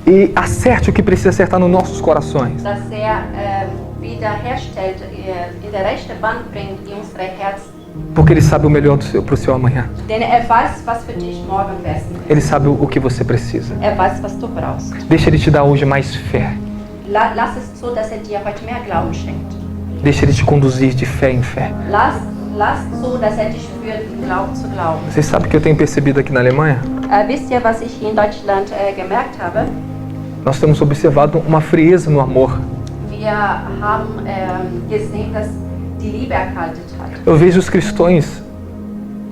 E acerte o que precisa acertar nos nossos corações. dass wiederherstellt, in der rechte Bahn bringt in unsere Herzen. Porque Ele sabe o melhor para o seu amanhã. Denn er weiß, was für dich morgen am besten ist. Ele sabe o que você precisa. Er weiß, was du brauchst. Deixa Ele te dar hoje mais fé. Lass es so, dass er dir heute mehr Glauben schenkt. Deixa Ele te conduzir de fé em fé. Lass so, dass er dich führt, Glauben zu Glauben. Vocês sabem o que eu tenho percebido aqui na Alemanha? Wisst ihr, was ich hier in Deutschland gemerkt habe? Nós temos observado uma frieza no amor. Wir haben gesehen, dass die Liebe erkaltet hat. Eu vejo os cristãos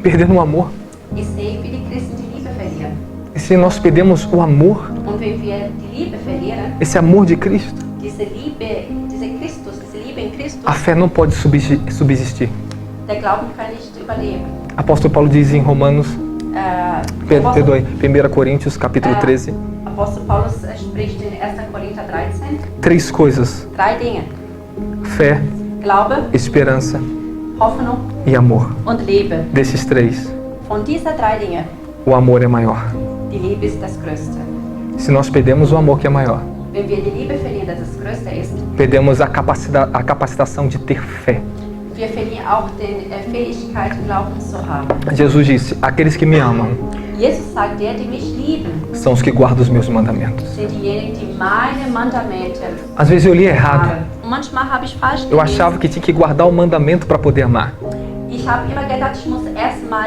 perdendo o amor. Ich sehe viele Christen die Liebe verlieren. E se nós perdemos o amor, Und wenn wir die Liebe verlieren, esse amor de Cristo, diese Liebe in Christus, a fé não pode subsistir. der Glauben kann nicht überleben. Apóstolo Paulo diz em Romanos, Apostel 1 Coríntios, capítulo 13, Paulus spricht in 1. Korinther 13, 3 coisas: 3 Dinge. fé, Glaube, esperança Hoffnung e amor. und Liebe. Desses 3, Von dieser 3 Dinge, o amor é maior. die Liebe ist das Größte. Se nós perdemos o amor que é maior, Wenn wir die Liebe verlieren, dass das Größte ist, perdemos a capacitação de ter fé. wir verlieren auch die Fähigkeit, Glauben zu haben. Jesus disse, aqueles que me amam Jesus sagt, der, die mich lieben, são os que guardam os meus mandamentos. sind diejenigen, die meine Mandamente Às vezes eu li errado. haben. Und manchmal habe ich falsch Eu achava que tinha que guardar o mandamento para poder amar. Ich habe immer gedacht, ich muss erstmal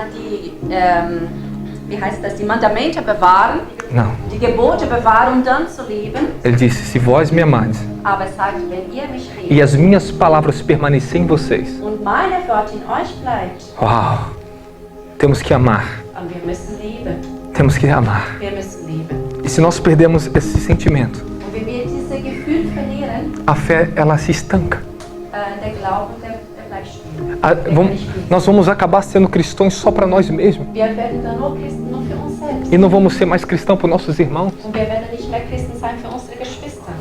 die Mandamente bewahren, Não. die Gebote bewahren, um dann zu lieben. Ele disse, se vós me amardes Aber es sagt, wenn ihr mich liebt e as minhas palavras permanecerem em vocês. und meine Wort in euch bleibt, Uau! Temos que amar. und wir müssen lieben. Temos que amar. Wir müssen lieben. E se nós perdemos esse sentimento, Und wenn wir dieses Gefühl verlieren, a fé ela se estanca. der Glauben, der bleibt stehen. Nós vamos acabar sendo cristãos só para nós mesmos. Wir werden dann nur Christen nur für uns selbst. E não vamos ser mais cristãos para os nossos irmãos. Und wir werden nicht mehr Christen sein für unsere Geschwister.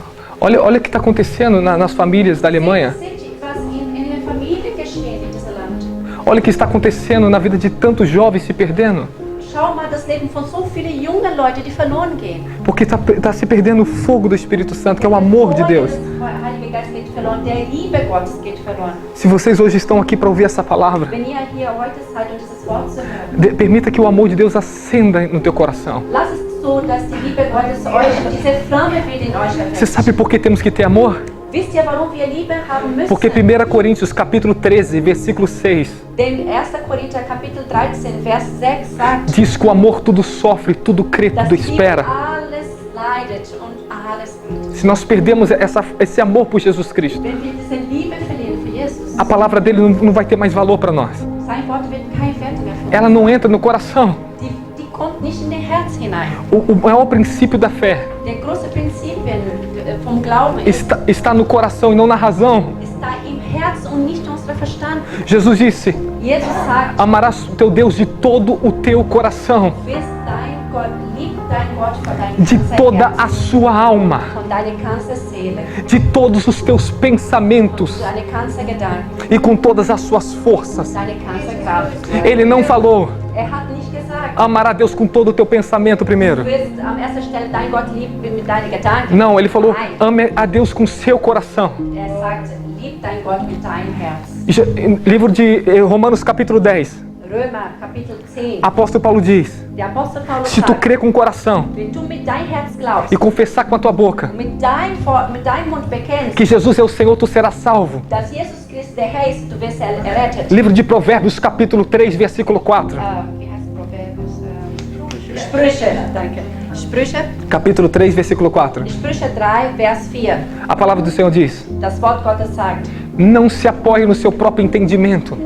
Olha o que está acontecendo nas famílias da Alemanha. Seht, was in der Familie geschieht in diesem Land. Olha o que está acontecendo na vida de tantos jovens se perdendo. Schau mal das Leben von so vielen jungen Leuten, die verloren gehen. Porque está se perdendo o fogo do Espírito Santo, que é o amor de Deus. Der Heilige Geist geht verloren, der Liebe Gottes geht verloren. Se vocês hoje estão aqui para ouvir essa palavra, Wenn ihr hier heute seid, um dieses Wort zu hören, permita que o amor de Deus acenda no teu coração. lasst es so, dass die Liebe Gottes euch, diese Flamme wieder in euch Você erfüllt. sabe por que temos que ter amor? Wisst ihr, warum wir Liebe haben müssen? Porque 1 Coríntios capítulo 13, versículo 6, Denn 1. Korinther Kapitel 13, Vers 6 sagt, diz que o amor tudo sofre, tudo crê, dass tudo Liebe espera. alles leidet und alles liebt. Se nós perdemos esse amor por Jesus Cristo, Wenn wir diese Liebe verlieren für Jesus, a palavra dele não vai ter mais valor para nós. sein Wort wird kein Wert mehr für uns. Ela não entra no coração. Die kommt nicht in den Herz hinein. O maior princípio da fé Der große Prinzipien vom Glauben está no coração e não na razão. ist da im Herz und nicht in unserem Verstand. Jesus disse: Jesus sagt, amarás o teu Deus de todo o teu coração, lieb dein Gott von deinem de ganzen toda a Herzen, sua alma, von deiner ganzen Seele, de todos os teus pensamentos deine ganzen Gedanken, e com todas as suas forças. deine ganze Kraft. Ele não falou: Hat nicht gesagt, amará Deus com todo o teu pensamento primeiro. du wirst an erster Stelle dein Gott lieben mit deinen Gedanken. Não, ele falou: Nein, ame a Deus com seu coração. sagt, lieb dein Gott mit deinem Herz. Livro de Romanos capítulo 10, Römer Kapitel 10. apóstolo Paulo diz: Der Apostel Paulus se tu sagt, crer com o coração wenn du mit deinem Herz glaubst, e confessar com a tua boca mit deinem Mund bekennst, que Jesus é o Senhor, tu serás salvo. dass Jesus Christus der Herr ist, du wirst errettet. Livro de Provérbios capítulo 3, versículo 4. Wie heißt Proverbius? Sprüche, danke. Sprüche, Capítulo 3, versículo 4. Sprüche 3, Vers 4. A palavra do Senhor diz: Das Wort Gottes sagt, não se apoie no seu próprio entendimento,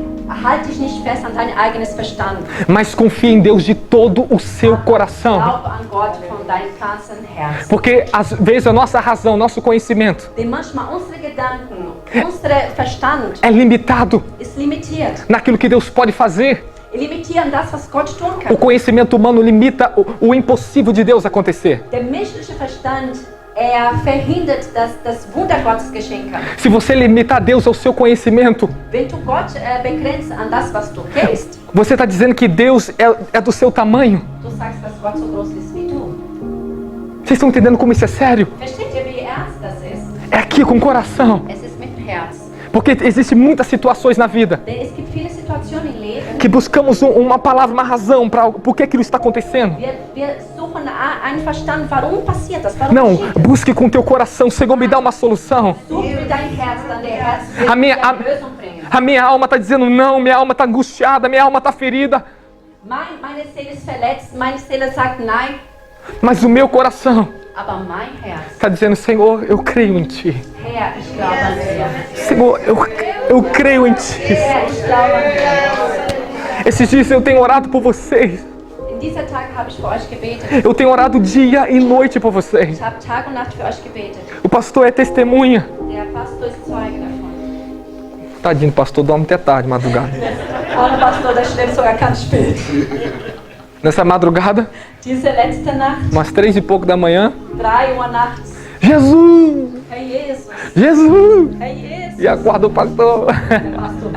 halt dich nicht fest an dein eigenes Verstand. mas confie em Deus de todo o seu coração. Glaube an Gott von deinem ganzen Herzen. Porque às vezes a nossa razão, nosso conhecimento Denn manchmal unsere Gedanken, unser Verstand é limitado ist limitiert. naquilo que Deus pode fazer. Limitieren das, was Gott tun O kann. conhecimento humano limita o impossível de Deus acontecer. Der menschliche Verstand, verhindert, dass das Wunder Gottes geschehen kann. Se você limitar Deus ao seu conhecimento, Wenn du Gott begrenzt an das, was du kennst, você está dizendo que Deus é do seu tamanho. du sagst, dass Gott so groß ist wie du. Vocês estão entendendo como isso é sério? Versteht ihr, wie ernst das ist? É aqui com o coração. Es ist mit dem Herz. Porque existem muitas situações na vida Denn es gibt viele Situationen im Leben, que buscamos uma palavra, uma razão para por que aquilo está acontecendo. wir suchen einen Verstand, warum passiert das? Warum Não, geschieht das? busque com teu coração. Senhor, me dá uma solução. Such mit deinem Herz, dann der Herz wird A minha, dir eine Lösung bringen. a minha alma está dizendo não, minha alma está angustiada, minha alma está ferida. Meine Seele ist verletzt, meine Seele sagt nein, Mas o meu coração aber mein Herz, está dizendo: Senhor, eu creio em Ti. Herr, ich glaube an dir. Senhor, eu creio em Ti. Herr, ich glaube an dir. Esses dias eu tenho orado por vocês. In dieser Tag habe ich für euch gebetet. Eu tenho orado dia e noite por vocês. Ich habe Tag und Nacht für euch gebetet. O pastor é testemunha. Der Pastor ist Zeuge davon. Tadinho, pastor dorme até tarde, madrugada. Arme Pastor, der schläft sogar ganz spät. Nessa madrugada, Diese letzte Nacht, umas 3 e pouco da manhã, 3 Uhr nachts. Jesus! Herr Jesus, Jesus! Herr Jesus. E acorda o pastor. Der Pastor.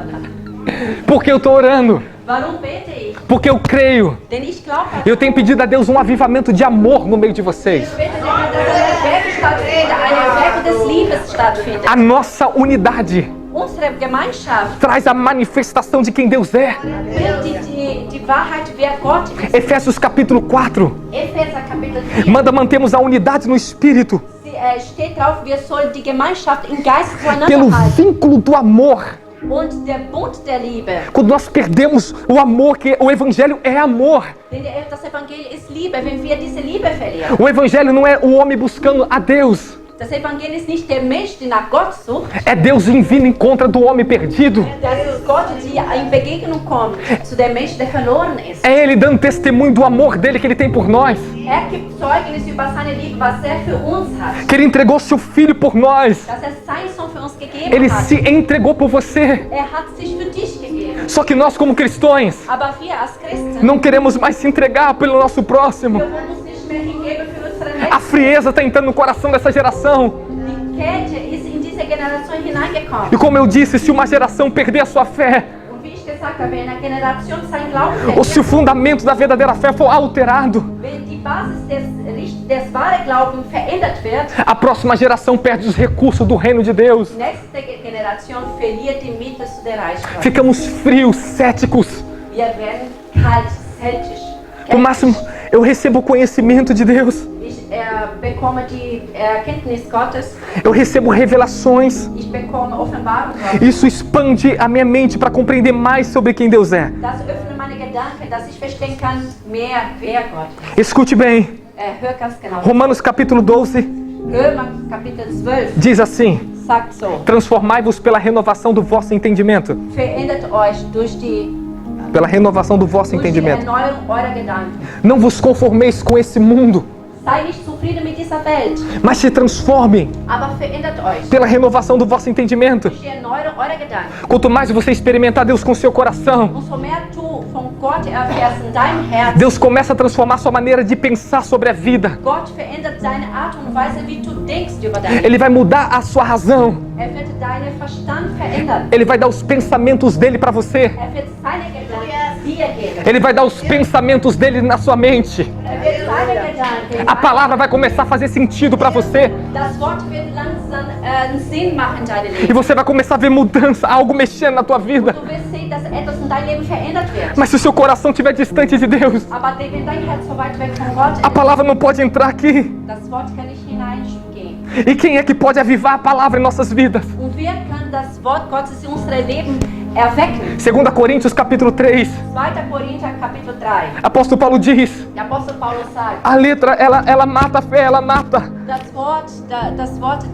Porque eu estou orando. Warum bete ich? Porque eu creio. Denn ich glaube, Eu tenho pedido a Deus um avivamento de amor no meio de vocês. ich bete, dass eine Werke stattfindet, eine Werke des Liebes stattfindet. A nossa unidade Unsere Gemeinschaft traz a manifestação de quem Deus é. wird die Wahrheit, wer Gott ist. Efésios capítulo 4 Epheser Kapitel 4. manda mantermos a unidade no Espírito Steht drauf, wir sollen die Gemeinschaft im Geist pelo zueinander halten. vínculo do amor. Und der Bund der Liebe. Quando nós perdemos o amor, que o Evangelho é amor. Denn das Evangelium ist Liebe, wenn wir diese Liebe verlieren. O Evangelho não é o homem buscando a Deus. Das Evangelium ist nicht der Mensch, der nach Gott sucht. É Deus vindo em contra do homem perdido. Das ist Gott, der in Begegnung kommt zu dem Menschen, der verloren ist. É Ele dando testemunho do amor dele que Ele tem por nós. Gibt Zeugnis über seine Liebe, was er für uns hat. Que Ele entregou seu Filho por nós. Dass sein Sohn für uns gegeben Ele hat. se entregou por você. Hat sich für dich gegeben. Só que nós como cristãos Aber wir als Christen, não queremos mais se entregar pelo nosso próximo. wir wollen uns nicht mehr hingeben für unsere A Nächsten. frieza está entrando no coração dessa geração. Die Kälte ist in diese Generation hineingekommen. E como eu disse, se uma geração perder a sua fé, Und wie ich gesagt habe, wenn eine Generation sein Glauben ou se o fundamento da verdadeira fé for alterado, wenn die Basis des wahren Glaubens verändert wird, a próxima geração perde os recursos do reino de Deus. die nächste Generation verliert die Mittel zu der Reichweite. Ficamos frios, céticos. Wir werden kalt, seltisch. No máximo, eu recebo o conhecimento de Deus. Ich bekomme die Erkenntnis Gottes. Eu recebo revelações. Ich bekomme Offenbarung Gottes. Isso expande a minha mente para compreender mais sobre quem Deus é. Das öffnet meine Gedanken, dass ich verstehen kann, mehr wer Gott ist. Escute bem. Hör ganz genau. Romanos capítulo 12 Römer Kapitel 12 diz assim: sagt so: transformai-vos pela renovação do vosso entendimento. Verändert euch durch die Pela renovação do vosso entendimento. Erneuerung eurer Gedanken. Não vos conformeis com esse mundo, Sei nicht zufrieden mit dieser Welt, mas se transformem aber verändert euch pela renovação do vosso entendimento. durch die Erneuerung eurer Gedanken. Quanto mais você experimentar Deus com seu coração, Umso mehr du von Gott erfährst in deinem Herzen, Deus começa a transformar sua maneira de pensar sobre a vida. Gott verändert deine Art und Weise, wie du denkst über dein Leben. Ele vai mudar a sua razão. Wird deinen Verstand verändern. Ele vai dar os pensamentos dele para você. Wird seine Gedanken dir geben. Ele vai dar os pensamentos dele na sua mente. Wird seine Gedanken. A palavra vai começar a fazer sentido para você. Das Wort wird langsam Sinn machen in deinem E Leben. você vai começar a ver mudança, algo mexendo na tua vida. Du wirst sehen, dass etwas in deinem Leben verändert wird. Mas se o seu coração estiver distante de Deus, Aber wenn dein Herz so weit weg von Gott a ist, palavra não pode entrar aqui. das Wort kann nicht hineingehen. E quem é que pode avivar a palavra em nossas vidas? Und wir können das Wort Gottes in unserem Leben erwecken. 2 Coríntios capítulo 3, 2. Korinther Kapitel 3. apóstolo Paulo diz: Der Apostel Paulus sagt, a letra, ela mata a fé, ela mata. das Wort,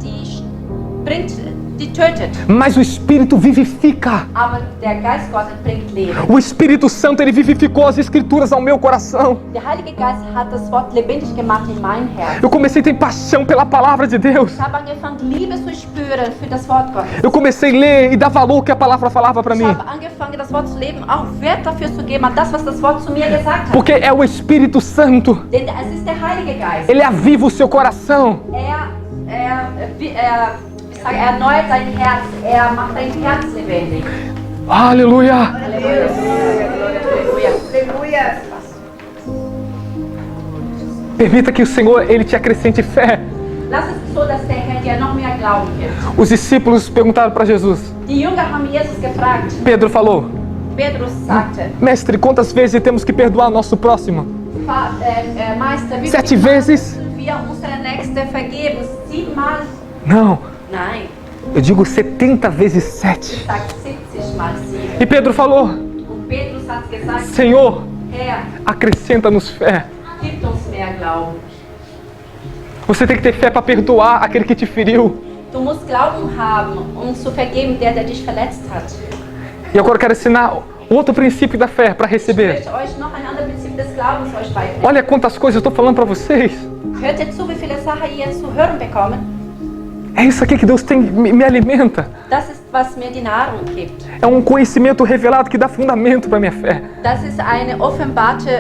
die tötet. Mas o Espírito vivifica. Aber der Geist Gottes bringt Leben. O Espírito Santo, ele vivificou as Escrituras ao meu coração. Der Heilige Geist hat das Wort lebendig gemacht in mein Herz. Eu comecei a ter paixão pela palavra de Deus. Ich habe angefangen, Liebe zu spüren für das Wort Gottes. Eu comecei a ler e dar valor ao que a palavra falava para Ich mim. habe angefangen, das Wort zu leben, auch Wert dafür zu geben, an das, was das Wort zu mir gesagt hat. Porque é o Espírito Santo. Denn es ist der Heilige Geist. Ele aviva o seu coração. Er erneuert dein Herz, er macht dein Herz lebendig. Aleluia. Halleluja. Permita que o Senhor, ele te acrescente fé. Lass es so, dass der Herr dir noch mehr Glauben gibt. Os discípulos perguntaram para Jesus. Die Jünger haben Jesus gefragt. Pedro falou: Petrus sagte, Mestre, quantas vezes temos que perdoar o nosso próximo? Meister, wie 7 viel Mal vezes? müssen wir unsere Nächste vergeben? 7 Mal? Não, Nein, eu digo 70 vezes 7. sagt 70 mal 7. E Pedro falou: Und Petrus hat gesagt, Senhor, Herr, acrescenta-nos fé. gib uns mehr Glauben. Você tem que ter fé para perdoar aquele que te feriu. Du musst Glauben haben, um zu vergeben, der dich verletzt hat. E agora eu quero ensinar outro princípio da fé para Ich receber. möchte euch noch ein anderes Prinzip des Glaubens euch beibringen. Olha quantas coisas eu estou falando para vocês. Hört ihr zu, wie viele Sachen ihr zu hören bekommen? É isso aqui que Deus tem, me alimenta. Das ist, was mir die Nahrung gibt. É um conhecimento revelado que dá fundamento para minha fé. Das ist eine offenbarte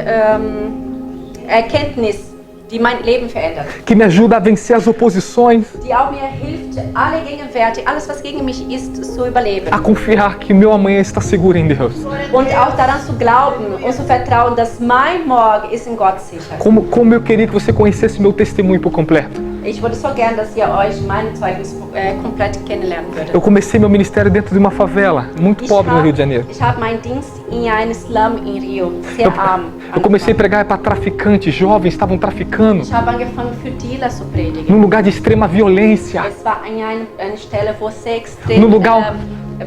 Erkenntnis, die mein Leben verändert. Que me ajuda a vencer as oposições, Die auch mir hilft, alle Gegenwärte, alles was gegen mich ist, zu überleben. a confiar que meu amanhã está seguro em Deus. Und auch daran zu glauben und zu vertrauen, dass mein Morgen ist in Gott sicher. Como eu queria que você conhecesse meu testemunho por completo. Ich würde so gern, dass ihr euch mein Zeugnis komplett kennenlernen würdet. Eu comecei meu ministério dentro de uma favela, muito pobre no Rio de Janeiro. Ich habe meinen Dienst in einem Slum in Rio, sehr arm. Eu comecei a pregar para traficantes, jovens estavam traficando, Ich habe angefangen für Dealer zu predigen. num lugar de extrema violência, Es war eine Stelle, wo sehr extrem, no lugar,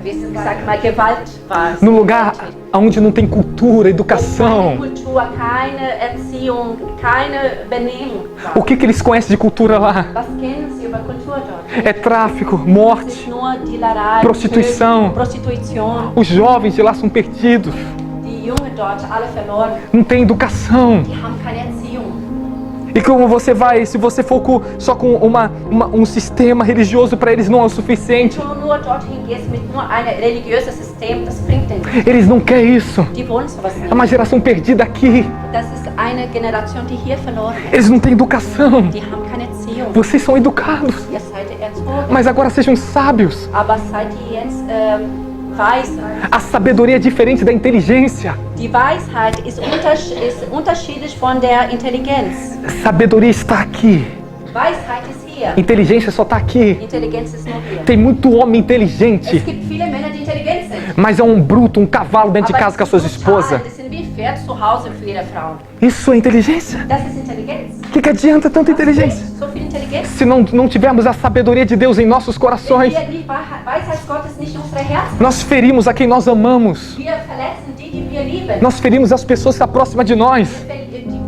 wie es gesagt mal, Gewalt war. num lugar onde não tem cultura, Keine educação. Kultur, keine Erziehung, keine Benehmen. war. O que eles conhecem de cultura lá? Was kennen Sie über Kultur dort? É tráfico, Es morte. ist nur Dealerei, Prostituição. Prostitution. Os jovens de lá são perdidos, Die Jungen dort, alle verloren. não tem educação. Die haben keine Erziehung. E como você vai, se você for só com um sistema religioso, para eles não é o suficiente. Wenn du nur dorthin gehst mit nur einem religiösen System, das bringt den nichts. Eles não querem isso. Die wollen sowas É nicht. uma geração perdida aqui. Das ist eine Generation, die hier verloren ist. Eles não têm educação. Die haben keine Erziehung. Vocês são educados, Ihr seid erzogen. mas agora sejam sábios. Aber seid ihr jetzt weise? A sabedoria é diferente da inteligência. Die Weisheit ist unterschiedlich von der Intelligenz. Sabedoria está aqui. Weisheit ist hier. Inteligência só está aqui. Intelligenz ist nur hier. Tem muito homem inteligente, Es gibt viele Männer, die intelligent sind, mas é um bruto, um cavalo dentro de Aber casa com a die sua sind esposa. brutal, die sind wie Pferd zu Hause für jede Frau. Isso é inteligência? Das ist Intelligenz. O que adianta tanta inteligência? So viel Intelligenz. Se não tivermos a sabedoria de Deus em nossos Wenn corações, wir die Weisheit Gottes nicht in unsere Herzen, nós ferimos a quem nós amamos. wir verletzen die, die wir lieben. Nós ferimos as pessoas que se aproximam de nós.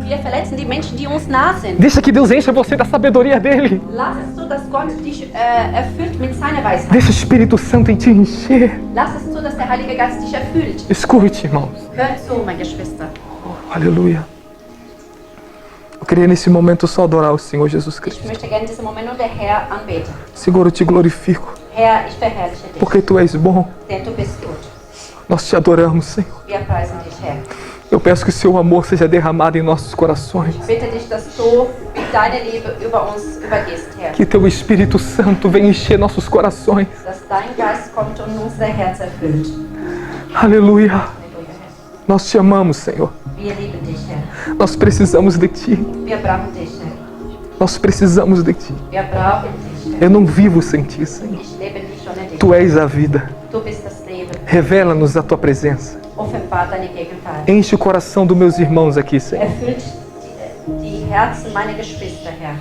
Wir verletzen die Menschen, die uns nah sind. Deixa que Deus encha você da sabedoria dele. Lass es zu, dass Gott dich erfüllt mit seiner Weisheit. Deixa o Espírito Santo em te encher. Lass es zu, dass der Heilige Geist dich erfüllt. Escute, irmãos. Hört zu, meine Geschwister. Aleluia. Eu queria nesse momento só adorar o Senhor Jesus Ich Cristo. möchte gerne in diesem Moment nur der Herr anbeten. Senhor, eu te glorifico, Herr, ich verherrliche dich, porque tu és bom. denn du bist gut. Nós te adoramos, Senhor. Wir preisen dich, Herr. Eu peço que o seu amor seja derramado em nossos corações. Ich bitte dich, dass du mit deiner Liebe über uns übergehst, Herr. Que teu Espírito Santo venha encher nossos corações. Dass dein Geist kommt und unser Herz erfüllt. Aleluia. Halleluja, Herr. Nós te amamos, Senhor. Wir lieben dich, Herr. Nós precisamos de ti. Wir brauchen dich, Herr. Nós precisamos de ti. Wir brauchen dich, Herr. Eu não vivo sem ti, Senhor. Ich lebe nicht ohne dich. Tu és a vida. Du bist das Leben. Revela-nos a tua presença. Offenbar deine Gegenwart. Enche o coração dos meus irmãos aqui, Senhor. Erfüllt die Herzen meiner Geschwister, Herr.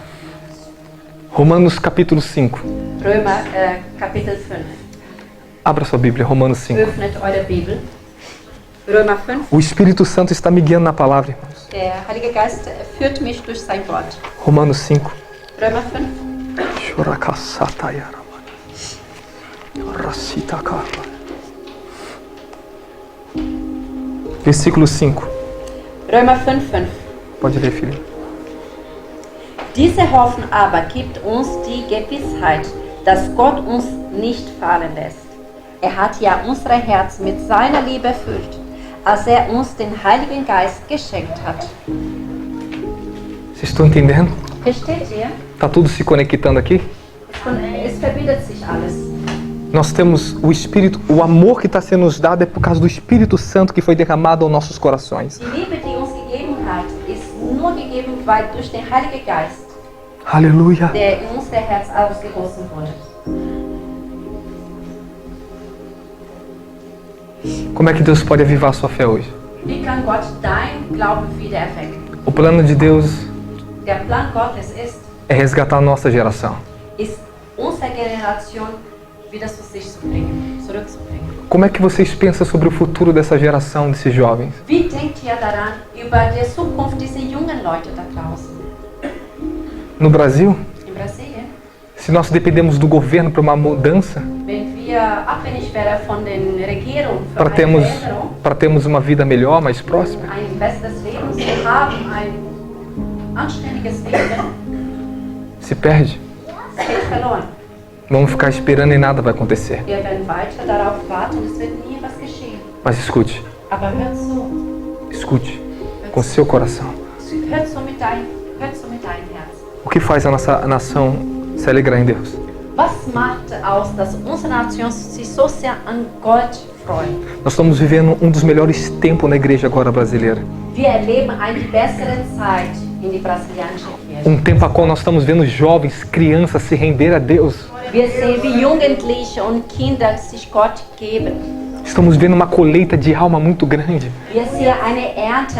Romanos capítulo 5. Römer Kapitel 5. Abra sua Bíblia, Romanos 5. Öffnet eure Bibel. Römer 5. O Espírito Santo está me guiando na palavra, irmãos. Der Heilige Geist führt mich durch sein Wort. Romanos 5. Römer 5. Versículo 5. Römer 5, 5. Pode ler, filho. Diese Hoffnung aber gibt uns die Gewissheit, dass Gott uns nicht fallen lässt. Er hat ja unsere Herzen mit seiner Liebe erfüllt, als er uns den Heiligen Geist geschenkt hat. Vocês estão entendendo? Versteht ihr? Está tudo se conectando aqui? Es verbindet sich alles. Nós temos o Espírito, o amor que está sendo nos dado é por causa do Espírito Santo que foi derramado aos nossos corações. Die Liebe, die uns gegeben hat, ist nur gegeben weil durch den Heiligen Geist, Aleluia. der in unser Herz ausgegossen wurde. Como é que Deus pode avivar a sua fé hoje? Wie kann Gott dein Glauben wieder erwecken? O plano de Deus Der Plan Gottes é resgatar a nossa geração. ist unsere Generation wieder zu sich zu bringen, zurückzubringen. Como é que vocês pensam sobre o futuro dessa geração, desses jovens? Wie denkt ihr daran über die Zukunft dieser jungen Leute da draußen? No Brasil, In Brasilien, se nós dependemos do governo para uma mudança, wenn wir abhängig wären von den Regierungen für para eine Veränderung, termos uma vida melhor, mais próxima, ein besseres Leben zu haben, ein anständiges Leben, se perde. es geht verloren. Vamos ficar esperando e nada vai acontecer. Wir werden weiter darauf warten, es wird nie was geschehen. Mas escute, Aber hört zu, escute com seu coração. hört zu mit deinem Herzen. O que faz a nossa nação se alegrar em Deus? Was macht aus, dass unsere Nation sich so sehr an Gott freut? Nós estamos vivendo um dos melhores tempos na igreja agora brasileira. Wir erleben eine bessere Zeit in die brasilianische Kirche. Tempo a qual nós estamos vendo jovens, crianças se render a Deus. Wir sehen, wie Jugendliche und Kinder sich Gott geben. Estamos vendo uma colheita de alma muito grande. Wir sehen eine Ernte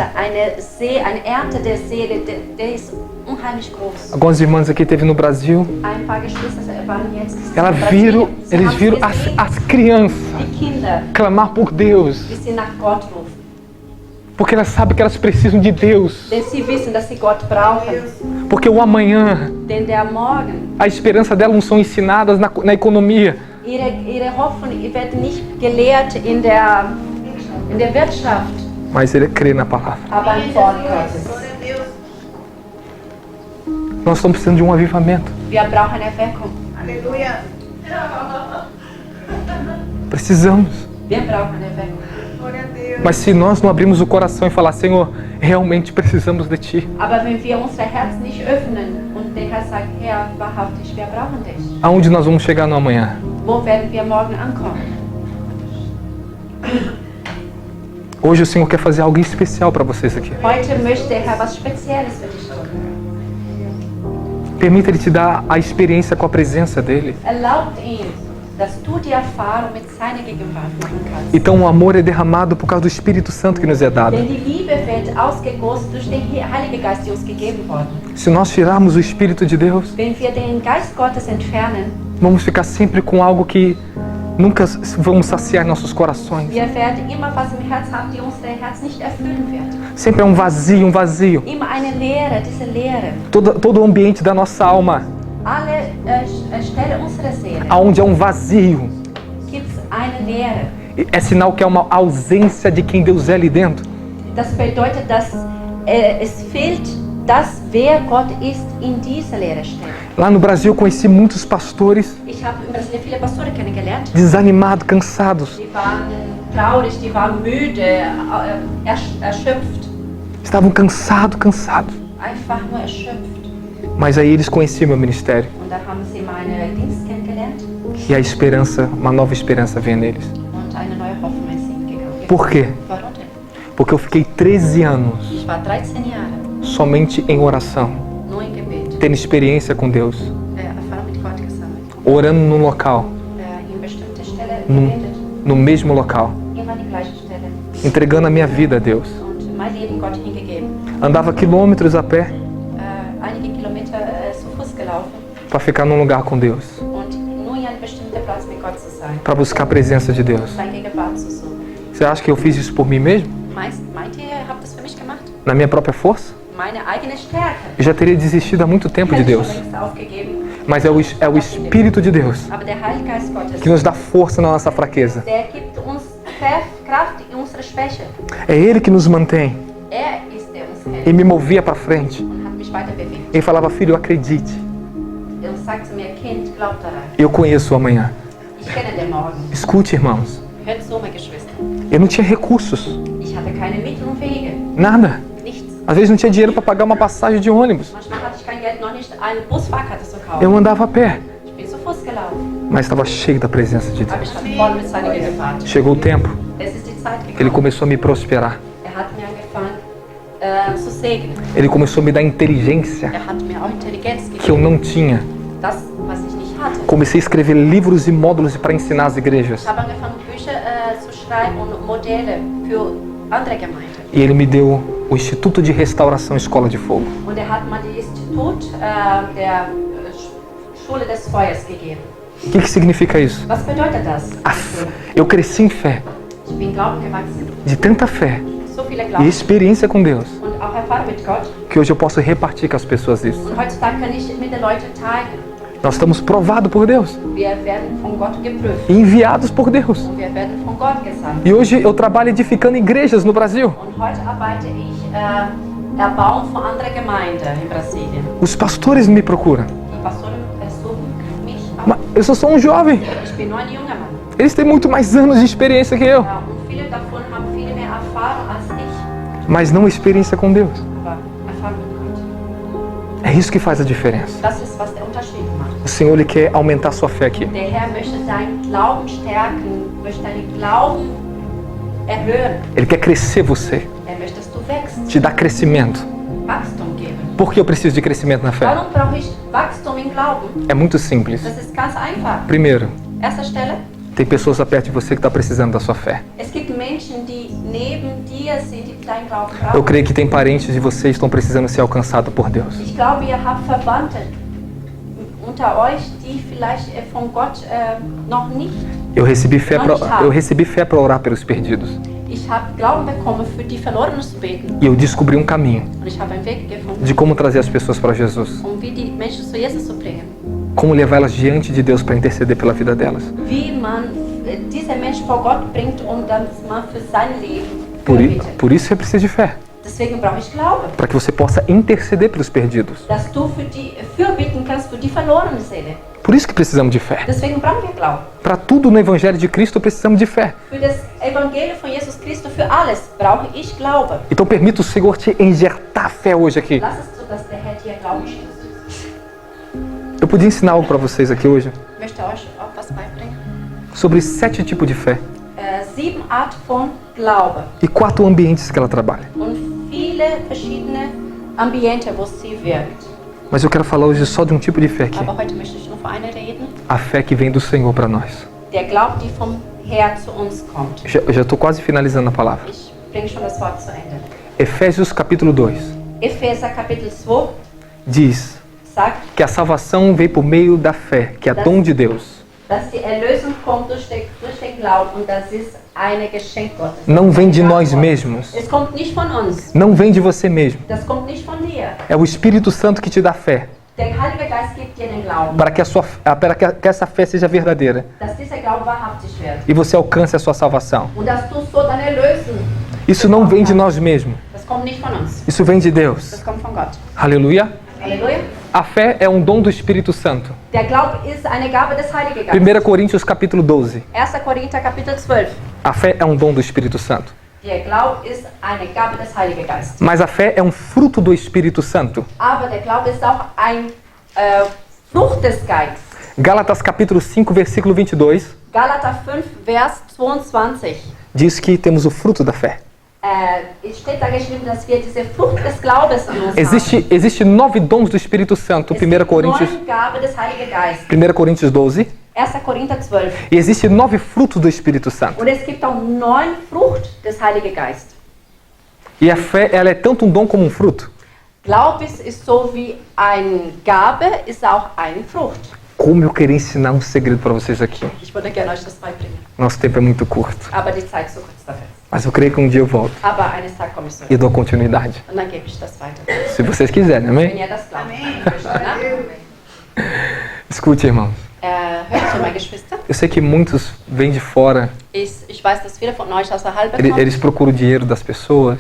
der Seele, der ist unheimlich groß. Algumas irmãs aqui teve no Brasil, Ein paar Geschwister waren jetzt in eles Brasilien. viram haben gesehen, as crianças die Kinder, clamar por Deus, wie sie nach Gott rufen. porque elas sabem que elas precisam de Deus, Denn sie wissen, dass sie Gott brauchen. porque o amanhã, Denn der Morgen, a esperança delas não são ensinadas na economia, ihre Hoffnung wird nicht gelehrt in der Wirtschaft, mas ele crê na palavra. aber im Wort Gottes. Nós estamos precisando de um avivamento. Wir brauchen Erweckung. Aleluia. Precisamos. Wir brauchen Erweckung. Glória a Deus. Mas se nós não abrirmos o coração e falar, Senhor, realmente precisamos de Ti, Aber wenn wir unser Herz nicht öffnen und der Herr sagt, Herr, wahrhaftig, wir brauchen dich, aonde nós vamos chegar no amanhã? wo werden wir morgen ankommen? Hoje o Senhor quer fazer algo especial para vocês aqui. Heute möchte der Herr was Spezielles für dich tun. Permita Ele te dar a experiência com a presença dEle. Erlaubt ihm, dass du die Erfahrung mit seiner Gegenwart machen kannst. Então o amor é derramado por causa do Espírito Santo que nos é dado. Denn die Liebe wird ausgegossen durch den Heiligen Geist, die uns gegeben worden. Se nós tirarmos o Espírito de Deus, Wenn wir den Geist Gottes entfernen, vamos ficar sempre com algo que nunca vamos saciar nossos corações. wir werden immer was im Herz haben, die unser Herz nicht erfüllen wird. Sempre é um vazio, um vazio. Immer eine Leere, diese Leere. Todo o ambiente da nossa alma, Alle Stelle unserer Seele aonde é um vazio, gibt es eine Leere. é sinal que é uma ausência de quem Deus é ali dentro. Das bedeutet, dass es fehlt das, wer Gott ist in dieser leeren Stelle. Lá no Brasil eu conheci muitos pastores Ich habe in Brasilien viele Pastoren kennengelernt. desanimados, cansados. Die waren traurig, die waren müde, erschöpft. Estavam cansados. Einfach nur erschöpft. Mas aí eles conheciam meu ministério. Und da haben sie meine Dienst kennengelernt E a esperança, uma nova esperança veio neles. und eine neue Hoffnung ist ihnen gegangen. Por quê? Warum denn? Porque eu fiquei 13 anos Ich war 13 Jahre somente em oração, nur im Gebet, tendo experiência com Deus, Erfahrung mit Gott gesammelt, orando no local, in bestimmte Stelle no, gebetet, no mesmo local, immer an die gleiche Stelle entregando a minha vida a Deus. und mein Leben Gott hingegeben. Andava quilômetros a pé Einige Kilometer zu Fuß gelaufen para ficar num lugar com Deus, und nur in einem bestimmten Platz mit Gott zu sein, para buscar a presença de Deus. seine Gegenwart zu suchen. Você acha que eu fiz isso por mim mesmo? Meint ihr, ihr habt das für mich gemacht? Na minha própria força? Meine eigene Stärke. Eu já teria desistido há muito tempo de Hätte ich Deus. schon längst aufgegeben. Mas é o Espírito de Deus Aber der Heilige Geist Gottes, que nos dá força na nossa fraqueza. der gibt uns Kraft in unserer Schwäche. É Ele que nos mantém Ist der uns e hält me movia para frente. und hat mich weiter bewegt. Ele falava, filho, acredite, Und sagt zu mir, Kind, glaub daran. eu conheço o amanhã. Ich kenne den Morgen. Escute, irmãos, Hört so, meine Geschwister. eu não tinha recursos, Ich hatte keine Mittel und Wege. nada. Nichts. Às vezes não tinha dinheiro para pagar uma passagem de ônibus. Manchmal hatte ich kein Geld, noch nicht eine Busfahrkarte zu kaufen. Eu andava a pé, Ich bin zu Fuß gelaufen. mas estava cheio da presença de Aber Deus. ich war voll mit seiner Gegenwart. Chegou o tempo Es ist die Zeit que Ele gekommen. começou a me prosperar. Hat mir angefangen zu segnen. Ele começou a me dar inteligência Hat mir auch Intelligenz que eu gegeben. não tinha. Das, was ich nicht hatte. Comecei a escrever livros e módulos para ensinar as igrejas. Ich habe angefangen, Bücher zu schreiben und Modelle für andere Gemeinden. E Ele me deu o Instituto de Restauração Escola de Fogo. Und hat mir das Institut der Schule des Feuers gegeben. O que significa isso? Was bedeutet das? Eu cresci em fé, Ich bin Glauben gewachsen. de tanta fé So viele e Glauben experiência com Deus, und auch Erfahrung mit Gott. que hoje eu posso repartir com as pessoas isso. Und heutzutage kann ich mit den Leuten teilen. Nós estamos provados por Deus Wir werden von Gott geprüft. e enviados por Deus. Und wir werden von Gott gesandt. E hoje eu trabalho edificando igrejas no Brasil. Und heute arbeite ich Erbauen von anderen Gemeinden in Brasilien. Os pastores me procuram. Die Pastoren versuchen mich auch. Mas eu só sou um jovem. Ich bin nur ein junger Mann. Eles têm muito mais anos de experiência que eu, Ja, und viele davon haben viel mehr Erfahrung als ich. mas não experiência com Deus. Aber Erfahrung mit Gott. É isso que faz a diferença. Das ist, was der Unterschied macht. O Senhor ele quer aumentar a sua fé aqui. Der Herr möchte deinen Glauben stärken, möchte deinen Glauben erhöhen. Ele quer crescer você, Er möchte, dass du wächst, te dar crescimento. Wachstum geben. Por que eu preciso de crescimento na fé? Warum brauche ich Wachstum im Glauben? É muito simples. Das ist ganz einfach. Primeiro, Erster Stelle, tem pessoas perto de você que estão precisando da sua fé. es gibt Menschen, die neben dir sind, die deinen Glauben Eu brauchen. creio que tem parentes de vocês que estão precisando ser alcançados por Deus. Ich glaube, ihr habt Verwandte unter euch, die vielleicht von Gott noch nicht. Eu recebi fé para orar pelos perdidos. Ich habe Glauben bekommen, für die Verlorenen zu beten. E eu descobri um caminho Und ich habe einen Weg gefunden, de como trazer as pessoas para Jesus. wie die Menschen zu Jesus zu bringen. Como levar elas diante de Deus para interceder pela vida delas. Wie man diese Menschen vor Gott bringt, dass man für sein Leben bittet. Por isso você precisa de fé. Deswegen brauche ich Glaube, Para que você possa interceder pelos perdidos. dass du für die fürbitten kannst für die verlorene Seele. Por isso que precisamos de fé. Deswegen brauchen wir Glauben. Para tudo no Evangelho de Cristo precisamos de fé. Für das Evangelium von Jesus Christus, für alles brauche ich Glaube. Então permita o Senhor te injetar fé hoje aqui. Lass es so, dass der Herr dir Glauben schenkt. Eu podia ensinar algo para vocês aqui hoje Ich möchte euch auch was beibringen. sobre 7 tipos de fé 7 Arten von Glaube e 4 ambientes que ela trabalha. und viele verschiedene Ambiente, wo sie wirkt. Mas eu quero falar hoje só de um tipo de fé aqui. Aber heute möchte ich nur von einer reden. A fé que vem do Senhor para nós. der Glaube, die vom Herr zu uns kommt. Eu já estou quase finalizando a palavra. Ich bringe schon das Wort zu Ende. Efésios capítulo 2 Epheser Kapitel 2 diz sagt, que a salvação veio por meio da fé, que é dom de Deus. dass die Erlösung kommt durch den Glauben und das ist ein Geschenk Gottes. Não vem de nós mesmos. Es kommt nicht von uns. Não vem de você mesmo. Das kommt nicht von dir. É o Espírito Santo que te dá fé, Der Heilige Geist gibt dir den Glauben, para que essa fé seja verdadeira dass dieser Glaube wahrhaftig wird e você alcance a sua salvação. und dass du so deine Erlösung. Isso não vem de nós mesmos. Das kommt nicht von uns. Isso vem de Deus. Das kommt von Gott. Aleluia. Halleluja. A fé é um dom do Espírito Santo. Der Glaube ist eine Gabe des Heiligen 1 Geistes. Coríntios capítulo 12. 1. Korinther Kapitel 12. A fé é um dom do Espírito Santo. Der Glaube ist eine Gabe des Heiligen Geistes. Mas a fé é um fruto do Espírito Santo. Aber der Glaube ist auch ein Frucht des Geistes. Gálatas capítulo 5, versículo 22 Galater 5, Vers 22. diz que temos o fruto da fé. Es steht da geschrieben, dass wir diese Frucht des Glaubens in uns haben. Existe 9 dons do Espírito Santo, Es 1 gibt Coríntios, 9 Gaben des Heiligen Geistes. 1 Coríntios 12. 1. Korinther 12. E existe 9 frutos do Espírito Santo. Und es gibt auch 9 Frucht des Heiligen Geistes. E a fé, ela é tanto um dom como um fruto. Glaubens ist so wie eine Gabe, ist auch eine Frucht. Como eu queria ensinar um segredo para vocês aqui. Ich würde gerne euch das beibringen, Nosso tempo é muito curto. aber die Zeit ist so kurz dafür. Mas eu creio que um dia eu volto Aber eines Tages komme ich zurück e dou continuidade. und dann gebe ich das weiter. Se vocês quiserem, Wenn amém? ihr das glaubt. Ne? Escute, irmãos. Hört ihr, meine Geschwister? Eu sei que muitos vêm de fora, Ich weiß, dass viele von euch außerhalb eles, kommen. eles procuram o dinheiro das pessoas.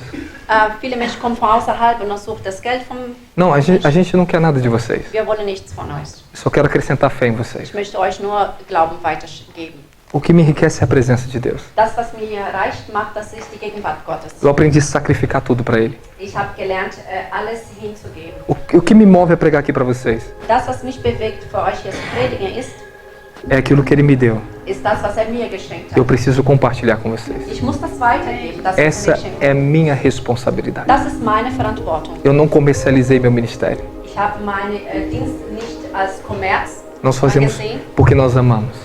Viele Menschen kommen von außerhalb und suchen das Geld von. Não, a gente não quer nada de vocês. Wir wollen nichts von euch. Eu só quero acrescentar fé em vocês. Ich möchte euch nur Glauben weitergeben. O que me enriquece é a presença de Deus. Das, was mir reicht macht, das ist die Gegenwart Gottes. Eu aprendi a sacrificar tudo para Ele. Ich habe gelernt, alles hinzugeben. O que me move a pregar aqui para vocês Das, was mich bewegt, für euch hier zu predigen, é aquilo que Ele me deu. ist das, was mir geschenkt Eu hat. preciso compartilhar com vocês. Ich muss das weitergeben. Das, was Essa mir geschenkt é hat. minha responsabilidade. Das ist meine Verantwortung. Eu não comercializei meu ministério. Ich habe meinen Dienst nicht als Kommerz Nós fazemos angesehen, porque nós amamos.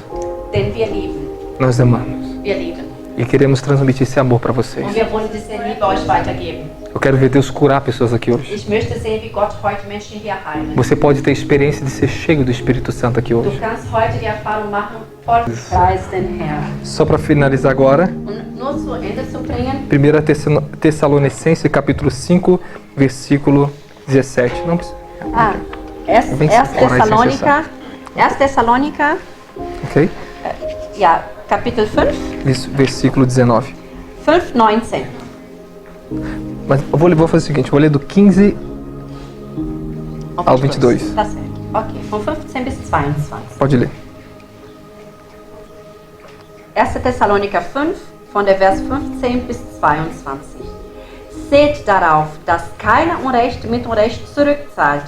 denn wir lieben. Nós amamos. Wir lieben. E queremos transmitir esse amor para vocês. Und wir wollen diese Liebe euch weitergeben. Eu quero ver Deus curar pessoas aqui hoje. Ich möchte sehen, wie Gott heute Menschen hier heilt. Você pode ter a experiência de ser cheio do Espírito Santo aqui Du hoje. kannst heute die Erfahrung machen, voll Preis den Herrn. Só para finalizar agora, Und nur zu Ende zu bringen, 1 Tessalonicenses capítulo 5, versículo 17. Não precisa. 1. Thessaloniker, Ok? ja, Kapitel 5, Isso, versículo 19. 5,19. Mas eu vou fazer o seguinte, eu vou ler do 15 ao 22. Tá certo. Ok, von 15 bis 22. Pode ler. 1. Thessaloniker 5, von der Vers 15 bis 22. Seht darauf, dass keiner Unrecht mit Unrecht zurückzahlt.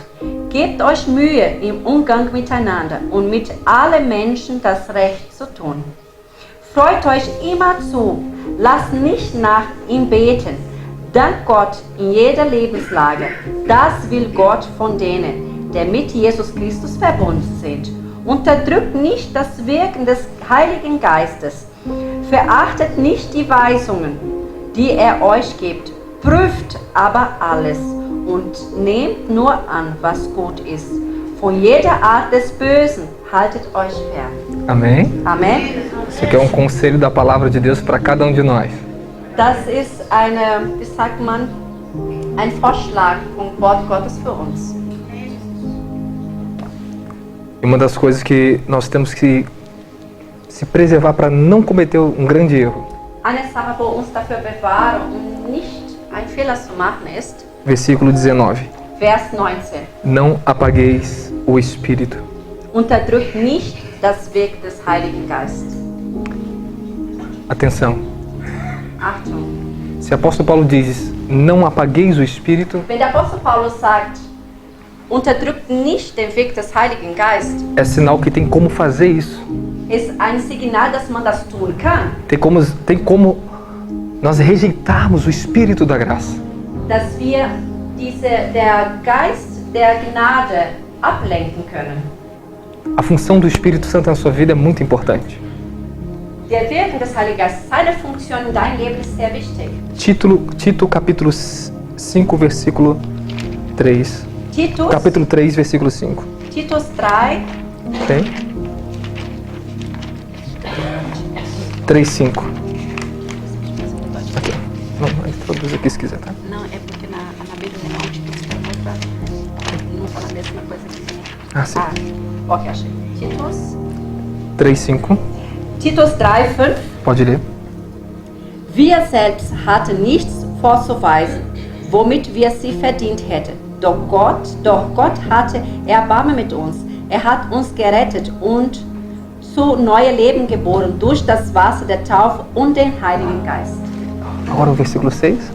Gebt euch Mühe im Umgang miteinander und mit allen Menschen das Recht zu tun. Freut euch immer zu, lasst nicht nach ihm beten. Dank Gott in jeder Lebenslage. Das will Gott von denen, die mit Jesus Christus verbunden sind. Unterdrückt nicht das Wirken des Heiligen Geistes. Verachtet nicht die Weisungen, die er euch gibt. Prüft aber alles und nehmt nur an, was gut ist. Von jeder Art des Bösen haltet euch fern. Amém? Amen. Isso aqui é um conselho da palavra de Deus para cada um de nós. Das ist wie sagt man, ein Vorschlag vom Wort Gottes für uns. E uma das coisas que nós temos que se preservar para não cometer um grande erro. Eine Sache, wo uns dafür bewahren, um nicht einen Fehler zu machen, ist Versículo 19. Vers 19. Não apagueis o Espírito. Unterdrückt nicht das Werk des Heiligen Geistes. Atenção. Achtung. Se o apóstolo Paulo diz, não apagueis o Espírito, Wenn der Apostel Paulus sagt, unterdrückt nicht den Weg des Heiligen Geistes, é sinal que tem como fazer isso. ist ein Signal, dass man das tun kann. Tem como nós rejeitarmos o Espírito da graça. Dass wir der Geist der Gnade ablenken können. A função do Espírito Santo na sua vida é muito importante. Der Wirken des Heiligen Geistes, seine Funktion in deinem Leben ist sehr wichtig. Tito capítulo 5, versículo 3. Capítulo 3, versículo 5. Titus 3, Ok? 3:5. Aqui. Não, traduz aqui se quiser, tá? não, é porque na Bíblia não fala a mesma coisa que Ah, sim. ok, achei. Titus 3:5. Titus 3,5. Pode ler. Wir selbst hatten nichts vorzuweisen, womit wir sie verdient hätten. Doch Gott hatte Erbarmen mit uns. Er hat uns gerettet und zu neuem Leben geboren durch das Wasser der Taufe und den Heiligen Geist. Agora o versículo 6.